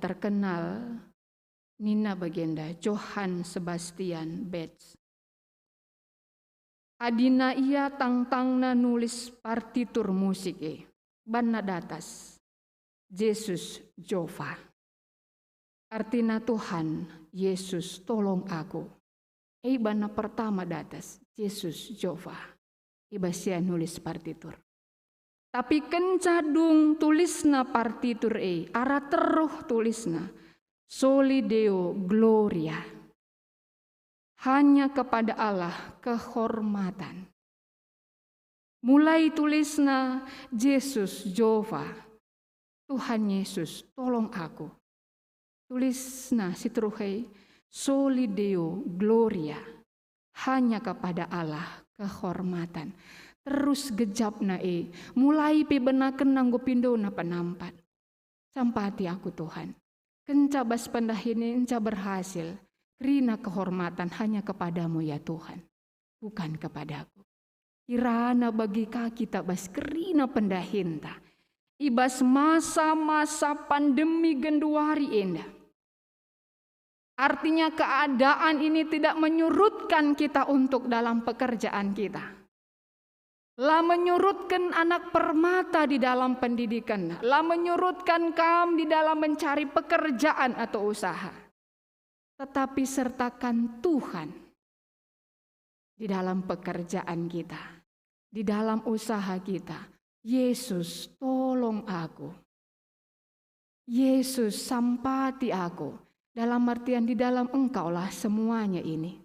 terkenal Nina Bagenda, Johann Sebastian Bach. Adina ia tangtangna nulis partitur musik banna datas Yesus Jova. Artina Tuhan Yesus tolong aku. Banna pertama datas Yesus Jova. Ibasia nulis partitur. Tapi kencadung tulisna partitur ara teruh tulisna Soli Deo Gloria. Hanya kepada Allah kehormatan. Mulai tulisna Yesus Jova. Tuhan Yesus tolong aku. Tulisna sitruhei Soli Deo Gloria. Hanya kepada Allah kehormatan. Terus gejapna mulai bebenaken nanggo pindona penampat. Sampati aku Tuhan. Kencabas pendahini enca berhasil. Rina kehormatan hanya kepadamu ya Tuhan. Bukan kepadaku. Kirana bagi kaki tak bas kerina pendahinta. Ibas masa-masa pandemi genduari indah. Artinya keadaan ini tidak menyurutkan kita untuk dalam pekerjaan kita. Lah menyurutkan anak permata di dalam pendidikan. Lah menyurutkan kaum di dalam mencari pekerjaan atau usaha. Tetapi sertakan Tuhan di dalam pekerjaan kita. Di dalam usaha kita. Yesus tolong aku. Yesus sampati aku. Dalam artian di dalam engkaulah semuanya ini.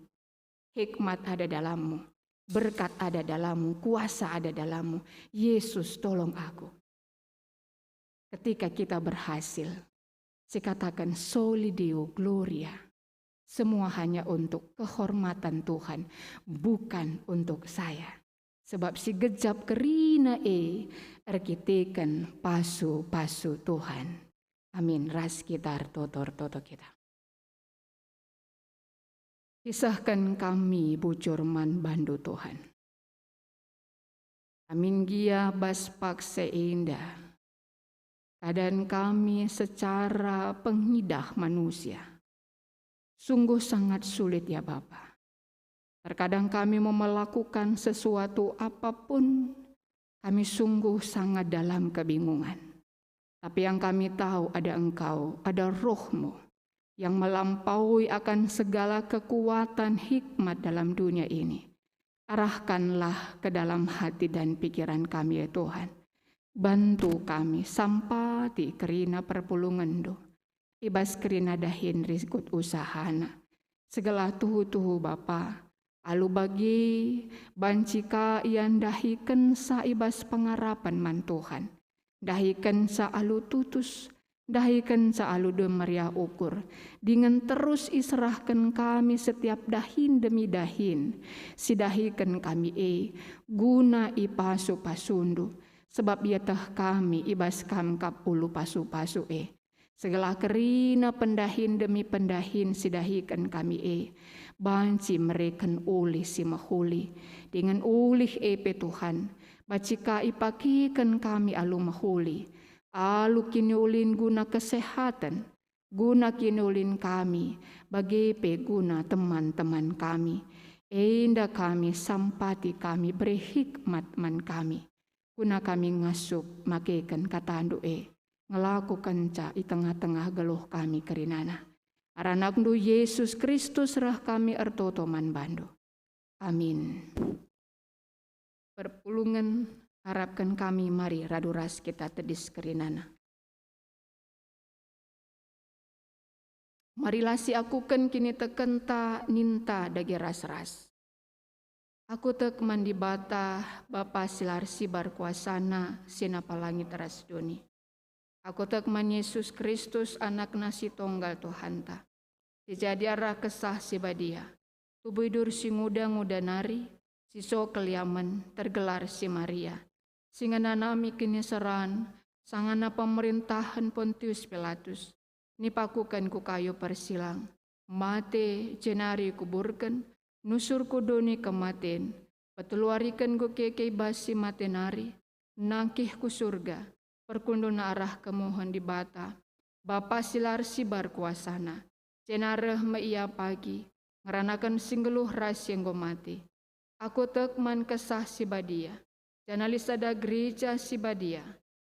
Hikmat ada dalammu. Berkat ada dalammu. Kuasa ada dalammu. Yesus tolong aku. Ketika kita berhasil. Saya katakan Soli Deo Gloria. Semua hanya untuk kehormatan Tuhan. Bukan untuk saya. Sebab si gejap kerina erkiteken pasu-pasu Tuhan. Amin. Ras kita totor-toto kita. Kisahkan kami bucurman bandu Tuhan. Amin gia bas pakse indah. Keadaan kami secara penghidah manusia. Sungguh sangat sulit ya Bapa. Terkadang kami mau melakukan sesuatu apapun, kami sungguh sangat dalam kebingungan. Tapi yang kami tahu ada Engkau, ada Roh-Mu yang melampaui akan segala kekuatan hikmat dalam dunia ini. Arahkanlah ke dalam hati dan pikiran kami ya Tuhan. Bantu kami sampati kerina perpulungan do. Ibas kerina dahin rizkut usahana. Segala tuhu-tuhu Bapa. Alu bagi bancika ian dahiken sa ibas pengarapan man Tuhan. Dahiken sa alu tutus. Dahiken sa alu demeria ukur. Dengan terus israhkan kami setiap dahin demi dahin. Sidahiken kami guna ipasu pasundu. Sebab iatah kami ibas kamkap ulu pasu-pasu Segala kerina pendahin demi pendahin sidahikan kami banci mereken ulih si mahuli. Dengan ulih pe Tuhan. Bacika ipakikan kami alu mahuli. Alu kiniulin guna kesehatan. Guna kiniulin kami. Bagi pe guna teman-teman kami. Indah kami sampati kami beri hikmat man kami. Guna kami ngasup makekan katandu ngelakukan ca di tengah-tengah geluh kami kerinana. Aranakdu Yesus Kristus rah kami ertotoman bandu. Amin. Perpulungan harapkan kami mari raduras kita tedis kerinana. Marilah si akuken kini tekenta ninta dagi ras-ras. Aku tek mandi bata Bapa silar sibar kuasana sinapa langit teras duni. Aku tek man Yesus Kristus anak nasi tonggal Tuhanta. Dijadi arah kesah si badia. Tubuidur si nguda nari. Si so keliaman tergelar si Maria. Singananami kini seran. Sangana pemerintahan Pontius Pilatus. Nipakukan ku kayu persilang. Mate jenari kuburkan. Nusur kudoni kematen. Peteluarikan ku kekei basi matenari. Nangkih ku surga. Perkunduna arah kemohon di bata. Bapa silar sibar kuasana, cenareh me ia pagi, ngeranakan singgeluh ras yang mati. Aku tekman kesah sibadia, janalisada gereja sibadia,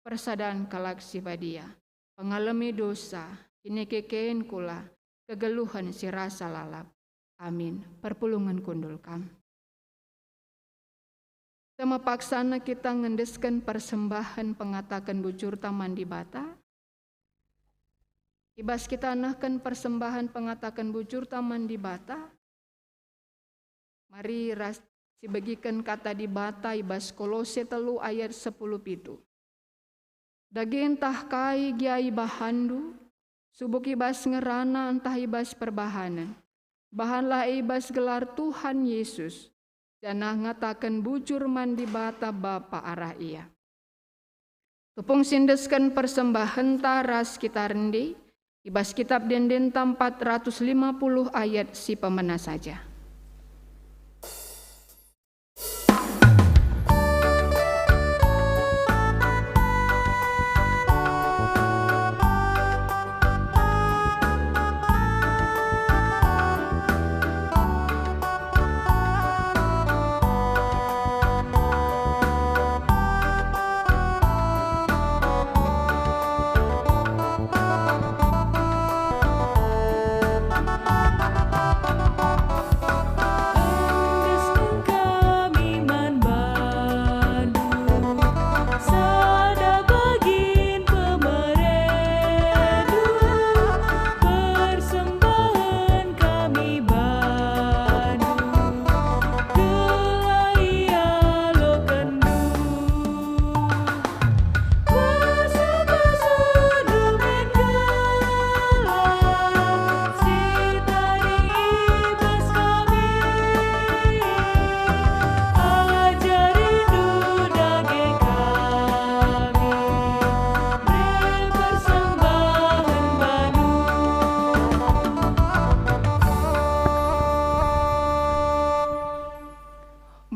persadaan kalak sibadia, pengalami dosa, kini kekeen kula, kegeluhan si rasa lalap. Amin. Perpulungan kundul kam. Sama paksana kita ngendeskan persembahan pengatakan bujur taman di bata. Ibas kita anahkan persembahan pengatakan bujur taman di bata. Mari bagikan kata di bata ibas Kolose 3 ayat 10 pitu. Daging tah kai giai bahandu, subuk ibas ngerana entah ibas perbahanan. Bahanlah ibas gelar Tuhan Yesus. Janah ngatakan bujur mandi bata Bapa arah ia. Tupung sindeskan persembahan taras kita rendi, ibas kitab denden 450 ayat si pemena saja.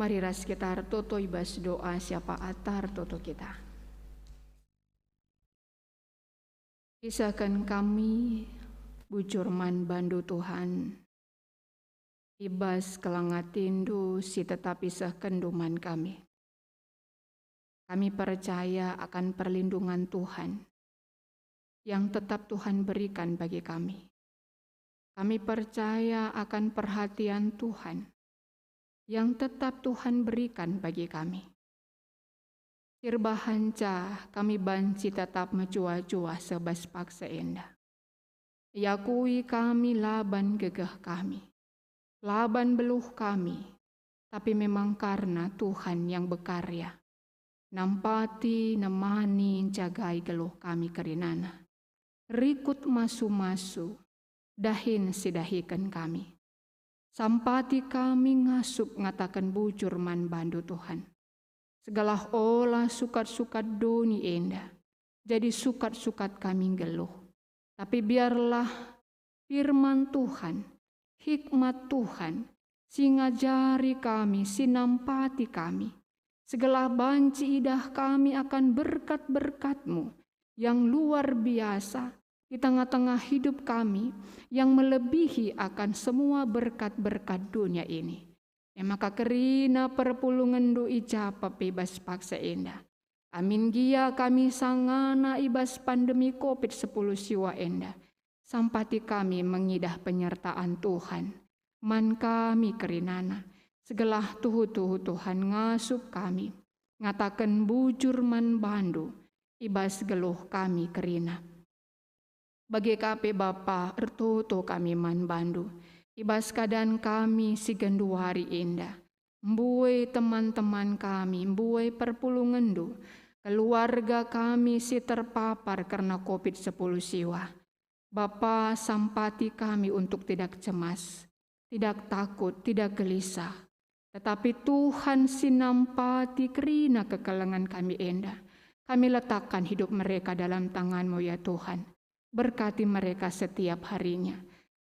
Mari ras kita toto ibas doa siapa atar toto kita. Kisahkan kami bujur man bandu Tuhan. Ibas kelangatindu si tetap isahkan duman kami. Kami percaya akan perlindungan Tuhan yang tetap Tuhan berikan bagi kami. Kami percaya akan perhatian Tuhan yang tetap Tuhan berikan bagi kami. Sirbahanca kami banci tetap mencuah-cuah sebas paksa endah. Yakui kami laban gegah kami, laban beluh kami, tapi memang karena Tuhan yang berkarya. Nampati nemani jagai geluh kami kerinana. Rikut masu-masu, dahin sidahikan kami. Sampati kami ngasup ngatakan bujur man bandu Tuhan. Segala olah sukat-sukat doni endah. Jadi sukat-sukat kami geluh. Tapi biarlah firman Tuhan, hikmat Tuhan, singajari kami, sinampati kami. Segala banci idah kami akan berkat-berkat-Mu yang luar biasa di tengah-tengah hidup kami yang melebihi akan semua berkat-berkat dunia ini. Maka kerina perpulungan do ijapa bebas paksa endah. Amin gia kami sangana ibas pandemi COVID-10 siwa endah. Sampati kami mengidah penyertaan Tuhan. Man kami kerinana. Segala tuhu-tuhu Tuhan ngasup kami. Ngatakan bujur man bandu. Ibas geluh kami kerina. Bagi kape Bapa ertoto kami man bandu. Ibas keadaan kami si genduari indah. Mbuai teman-teman kami, mbuai perpulungan do. Keluarga kami si terpapar karena COVID-10 siwa. Bapa sampati kami untuk tidak cemas, tidak takut, tidak gelisah. Tetapi Tuhan sinampati kerina kekalangan kami endah. Kami letakkan hidup mereka dalam tangan-Mu ya Tuhan. Berkati mereka setiap harinya.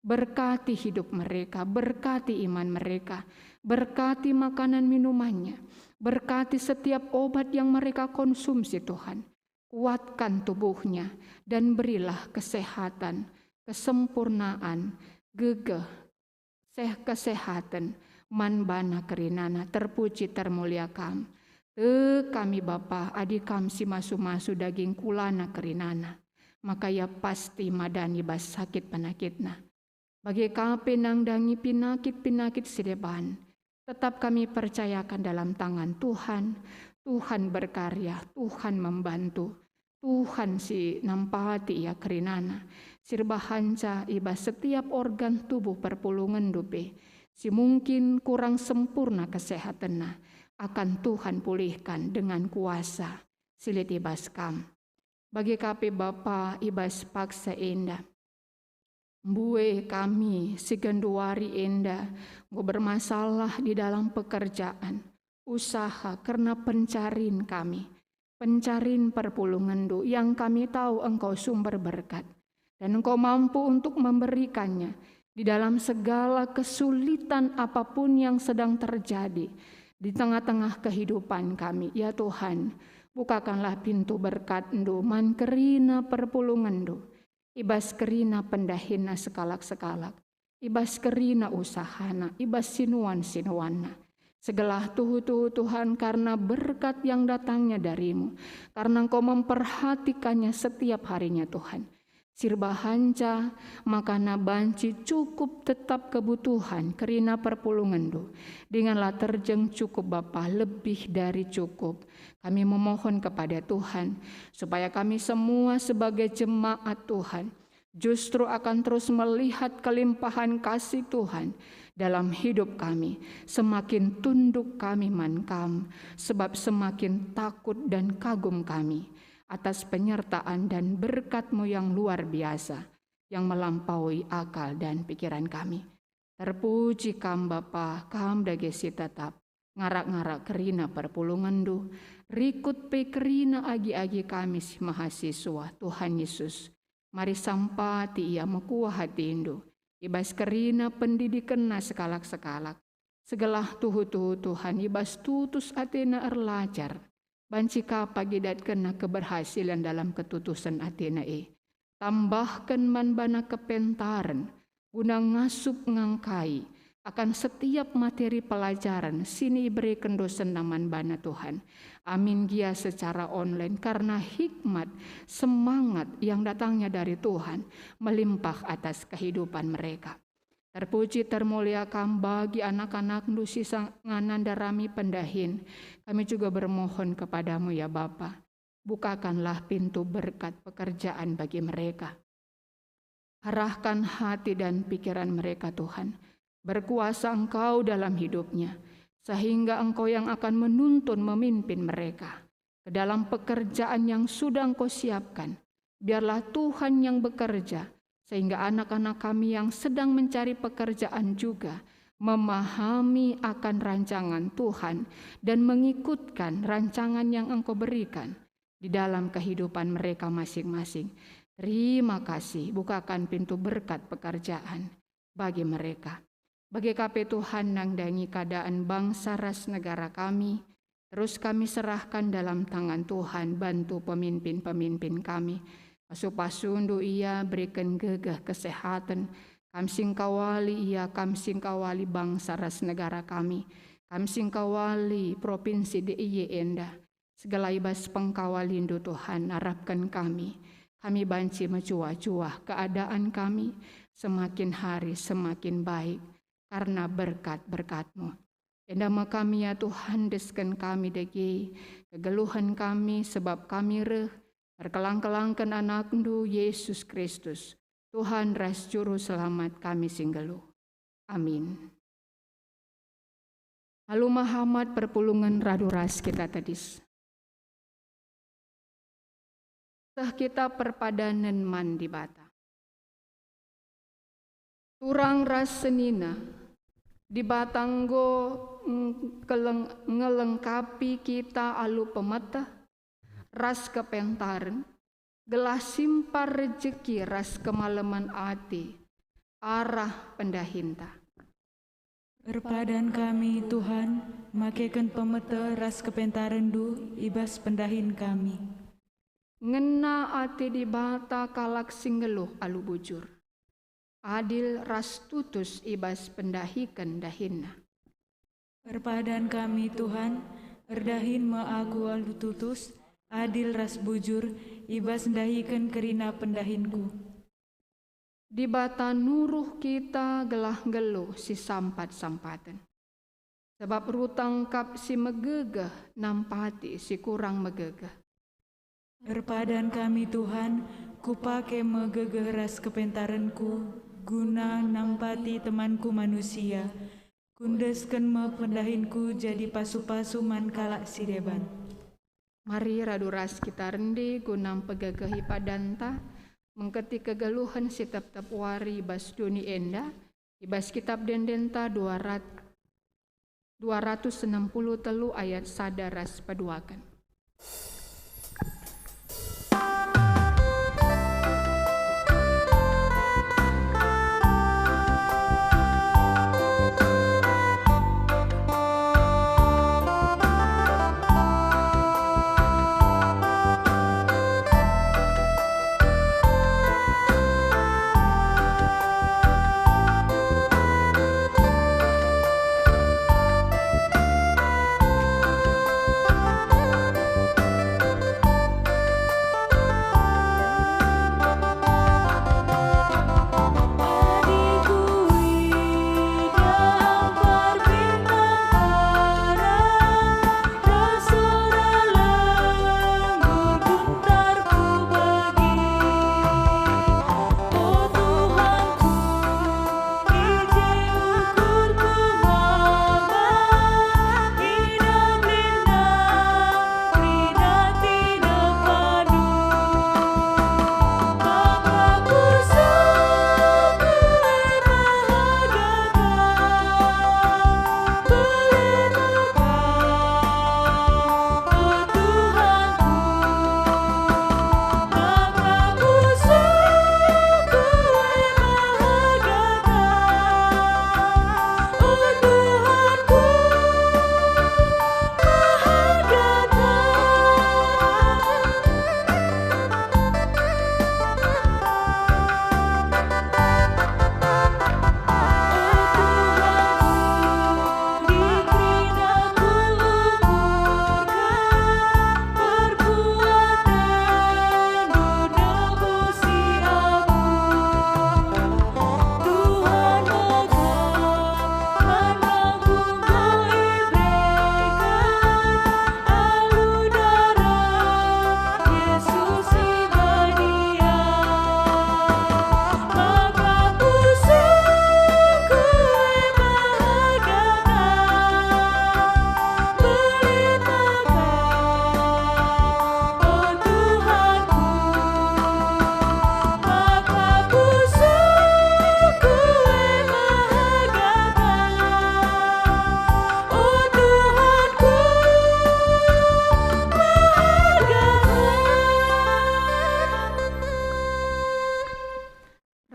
Berkati hidup mereka, berkati iman mereka. Berkati makanan minumannya. Berkati setiap obat yang mereka konsumsi Tuhan. kuatkan tubuhnya, dan berilah kesehatan, kesempurnaan, gegeh, kesehatan, manbana kerinana, terpuji termulia kam. Kami Bapa, adi kam si masu-masu daging kulana kerinana, maka ya pasti madani bas sakit penakitna. Bagi kami nangdangi pinakit-pinakit sideban, tetap kami percayakan dalam tangan Tuhan. Tuhan berkarya, Tuhan membantu, Tuhan si nampati ya kerinana, sirbahanca iba setiap organ tubuh perpulungan dupe, si mungkin kurang sempurna kesehatanna, akan Tuhan pulihkan dengan kuasa silit ibas kam. Bagi kami Bapa ibas paksa indah, Mbue kami si genduari enda go bermasalah di dalam pekerjaan, usaha karena pencarin kami, pencarin perpulungan do yang kami tahu Engkau sumber berkat dan Engkau mampu untuk memberikannya di dalam segala kesulitan apapun yang sedang terjadi di tengah-tengah kehidupan kami. Ya Tuhan, bukakanlah pintu berkat do man kerina perpulungan do. Ibas kerina pendahina sekalak-sekalak, ibas kerina usahana, ibas sinuan-sinuanna. Segala tuhu-tuhu Tuhan karena berkat yang datangnya darimu, karena Engkau memperhatikannya setiap harinya Tuhan. Sirbahanca makana banci cukup tetap kebutuhan kerina perpulungan do. Denganlah terjeng cukup Bapa, lebih dari cukup. Kami memohon kepada Tuhan supaya kami semua sebagai jemaat Tuhan justru akan terus melihat kelimpahan kasih Tuhan dalam hidup kami. Semakin tunduk kami mankam, sebab semakin takut dan kagum kami atas penyertaan dan berkat-Mu yang luar biasa, yang melampaui akal dan pikiran kami. Terpuji kam Bapa, kam dagesi tetap, ngarak-ngarak kerina perpulungan du, rikut pe kerina agi-agi kami si mahasiswa, Tuhan Yesus. Mari sampati ia mekuah hati indu, ibas kerina pendidikan na sekalak-sekalak. Segala tuhu-tuhu Tuhan, ibas tutus atena erlajar, bancika pagidat kena keberhasilan dalam ketutusan Athena tambahkan manbana kepentaran guna ngasup ngangkai akan setiap materi pelajaran sini berikan dosen naman bana Tuhan. Amin gia secara online karena hikmat semangat yang datangnya dari Tuhan melimpah atas kehidupan mereka. Terpuji termulia kam bagi anak-anak nusi sangananda rami pendahin. Kami juga bermohon kepadamu ya Bapa, bukakanlah pintu berkat pekerjaan bagi mereka. Arahkan hati dan pikiran mereka Tuhan. Berkuasa Engkau dalam hidupnya, sehingga Engkau yang akan menuntun memimpin mereka ke dalam pekerjaan yang sudah Engkau siapkan. Biarlah Tuhan yang bekerja, sehingga anak-anak kami yang sedang mencari pekerjaan juga memahami akan rancangan Tuhan dan mengikutkan rancangan yang Engkau berikan di dalam kehidupan mereka masing-masing. Terima kasih, bukakan pintu berkat pekerjaan bagi mereka. Bagi kami Tuhan nangdangi keadaan bangsa ras negara kami, terus kami serahkan dalam tangan Tuhan, bantu pemimpin-pemimpin kami. Pasu-pasundu ia berikan gegah kesehatan, kamsing kawali ia kamsing kawali bangsa ras negara kami, kamsing kawali provinsi DIY endah. Segala ibas pengkawalindu Tuhan harapkan kami banci mencuah-cuah keadaan kami semakin hari semakin baik karena berkat-berkat-Mu. Endama kami ya Tuhan desken kami degi kegeluhan kami sebab kami perkelang-kelangkan anak-Mu Yesus Kristus. Tuhan ras juru selamat kami singgelu. Amin. Halu Muhammad perpulungan radu ras kita tadis. Sah kita perpadanan man di bata. Turang ras senina di batanggo ngelengkapi kita alu pemetah ras kepentaran, gelas simpar rejeki ras kemalaman ati, arah pendahinta. Perpadan kami Tuhan, makaikan pemeta ras kepentaran du, ibas pendahin kami. ngena ati di bata kalak singgeluh alu bujur. Adil ras tutus ibas pendahikan dahinna. Perpadan kami Tuhan, erdahin me aku alu tutus, adil ras bujur, ibas dahikan kerina pendahinku. Di bata nuruh kita gelah geluh si sampat-sampatan. Sebab rutang kap si megegah, nampati si kurang megegah. Perpadan kami Tuhan, kupake megegeh ras kepentaranku, guna nampati temanku manusia, kundesken me pendahinku jadi pasu-pasu man kalak si deban. Mari radu ras kita rendi gunam pegegehi padanta, mengketi kegeluhan si tep-tep wari bas duni enda, ibas kitab dendenta 263 ayat sadaras paduakan.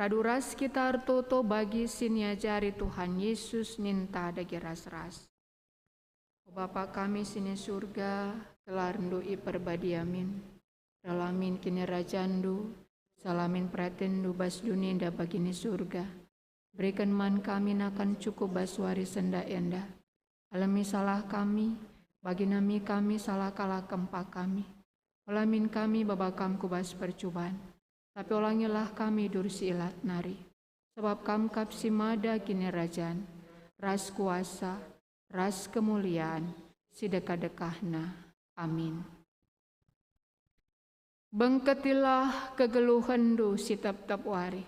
Raduras kita artoto bagi siniajari Tuhan Yesus ninta dagi ras-ras. O Bapa kami sini surga, kelar ndui perbadiamin, dalamin kini rajandu, salamin pratendu bas duninda bagini surga. Berikan man kami nakan cukup baswari senda enda. Alami salah kami, bagi nami kami salah kalah kempa kami. Olamin kami babakam kubas percobaan. Tapi ulangilah kami dursi ilat nari. Sebab kamkap si mada kini rajan, ras kuasa, ras kemuliaan, si dekah-dekahna. Amin. Bengketilah kegeluhandu si tep-tep wari.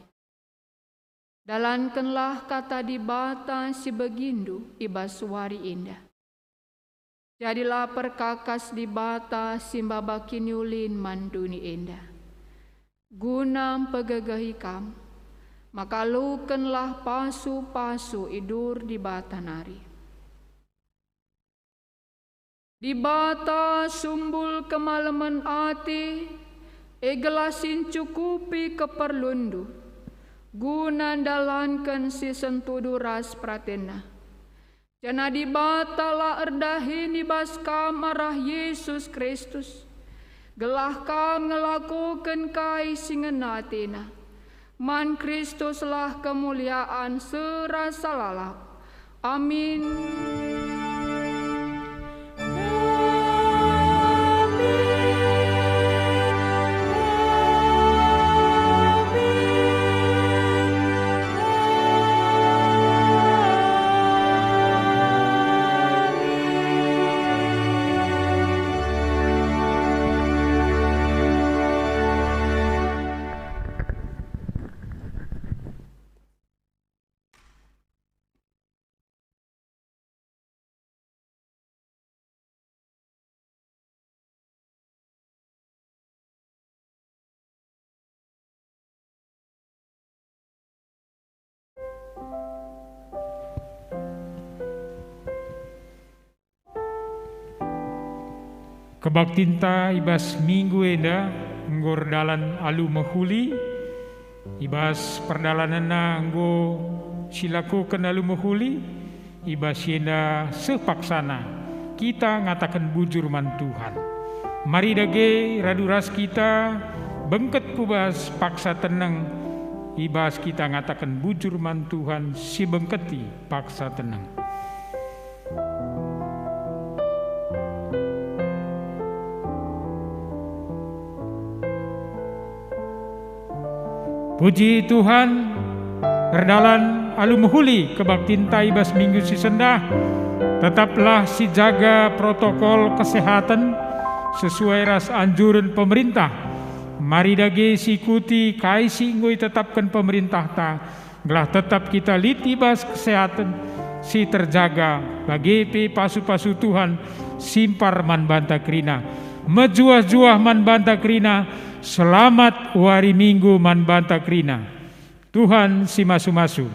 Dalankanlah kata di bata si begindu ibas wari indah. Jadilah perkakas di bata si babakini ulin manduni indah. Gunam pegagahi kam, maka lukenlah pasu-pasu idur di bata nari. Di bata sumbul kemalaman ati, egelasin cukupi keperlundu, guna dalankan si sentudu ras pratena. Jana di bata la erdahin ibas kamarah Yesus Kristus, gelah kam ngelakukan kai singenatina. Man Kristus lah kemuliaan serasa lalak. Amin. Kebaktinta ibas minggu enda nggor dalan alu mahuli ibas perdalanana nggo silakukan alu mahuli ibas yenda sepaksana kita ngatakan bujur man Tuhan. Mari dage raduras kita bengket kubas paksa tenang ibas kita ngatakan bujur man Tuhan si bengketi paksa tenang. Puji Tuhan, perdalan alu mahuli kebaktinta ibas minggu si sendah, tetaplah si jaga protokol kesehatan sesuai ras anjuran pemerintah. Mari dage si ikuti kaisi ngoi tetapkan pemerintah ta, gelah tetap kita liti ibas kesehatan si terjaga bagi pasu-pasu Tuhan simpar man banta krina, mejuah-juah man banta krina. Selamat wari minggu man banta krina. Tuhan si masu-masu.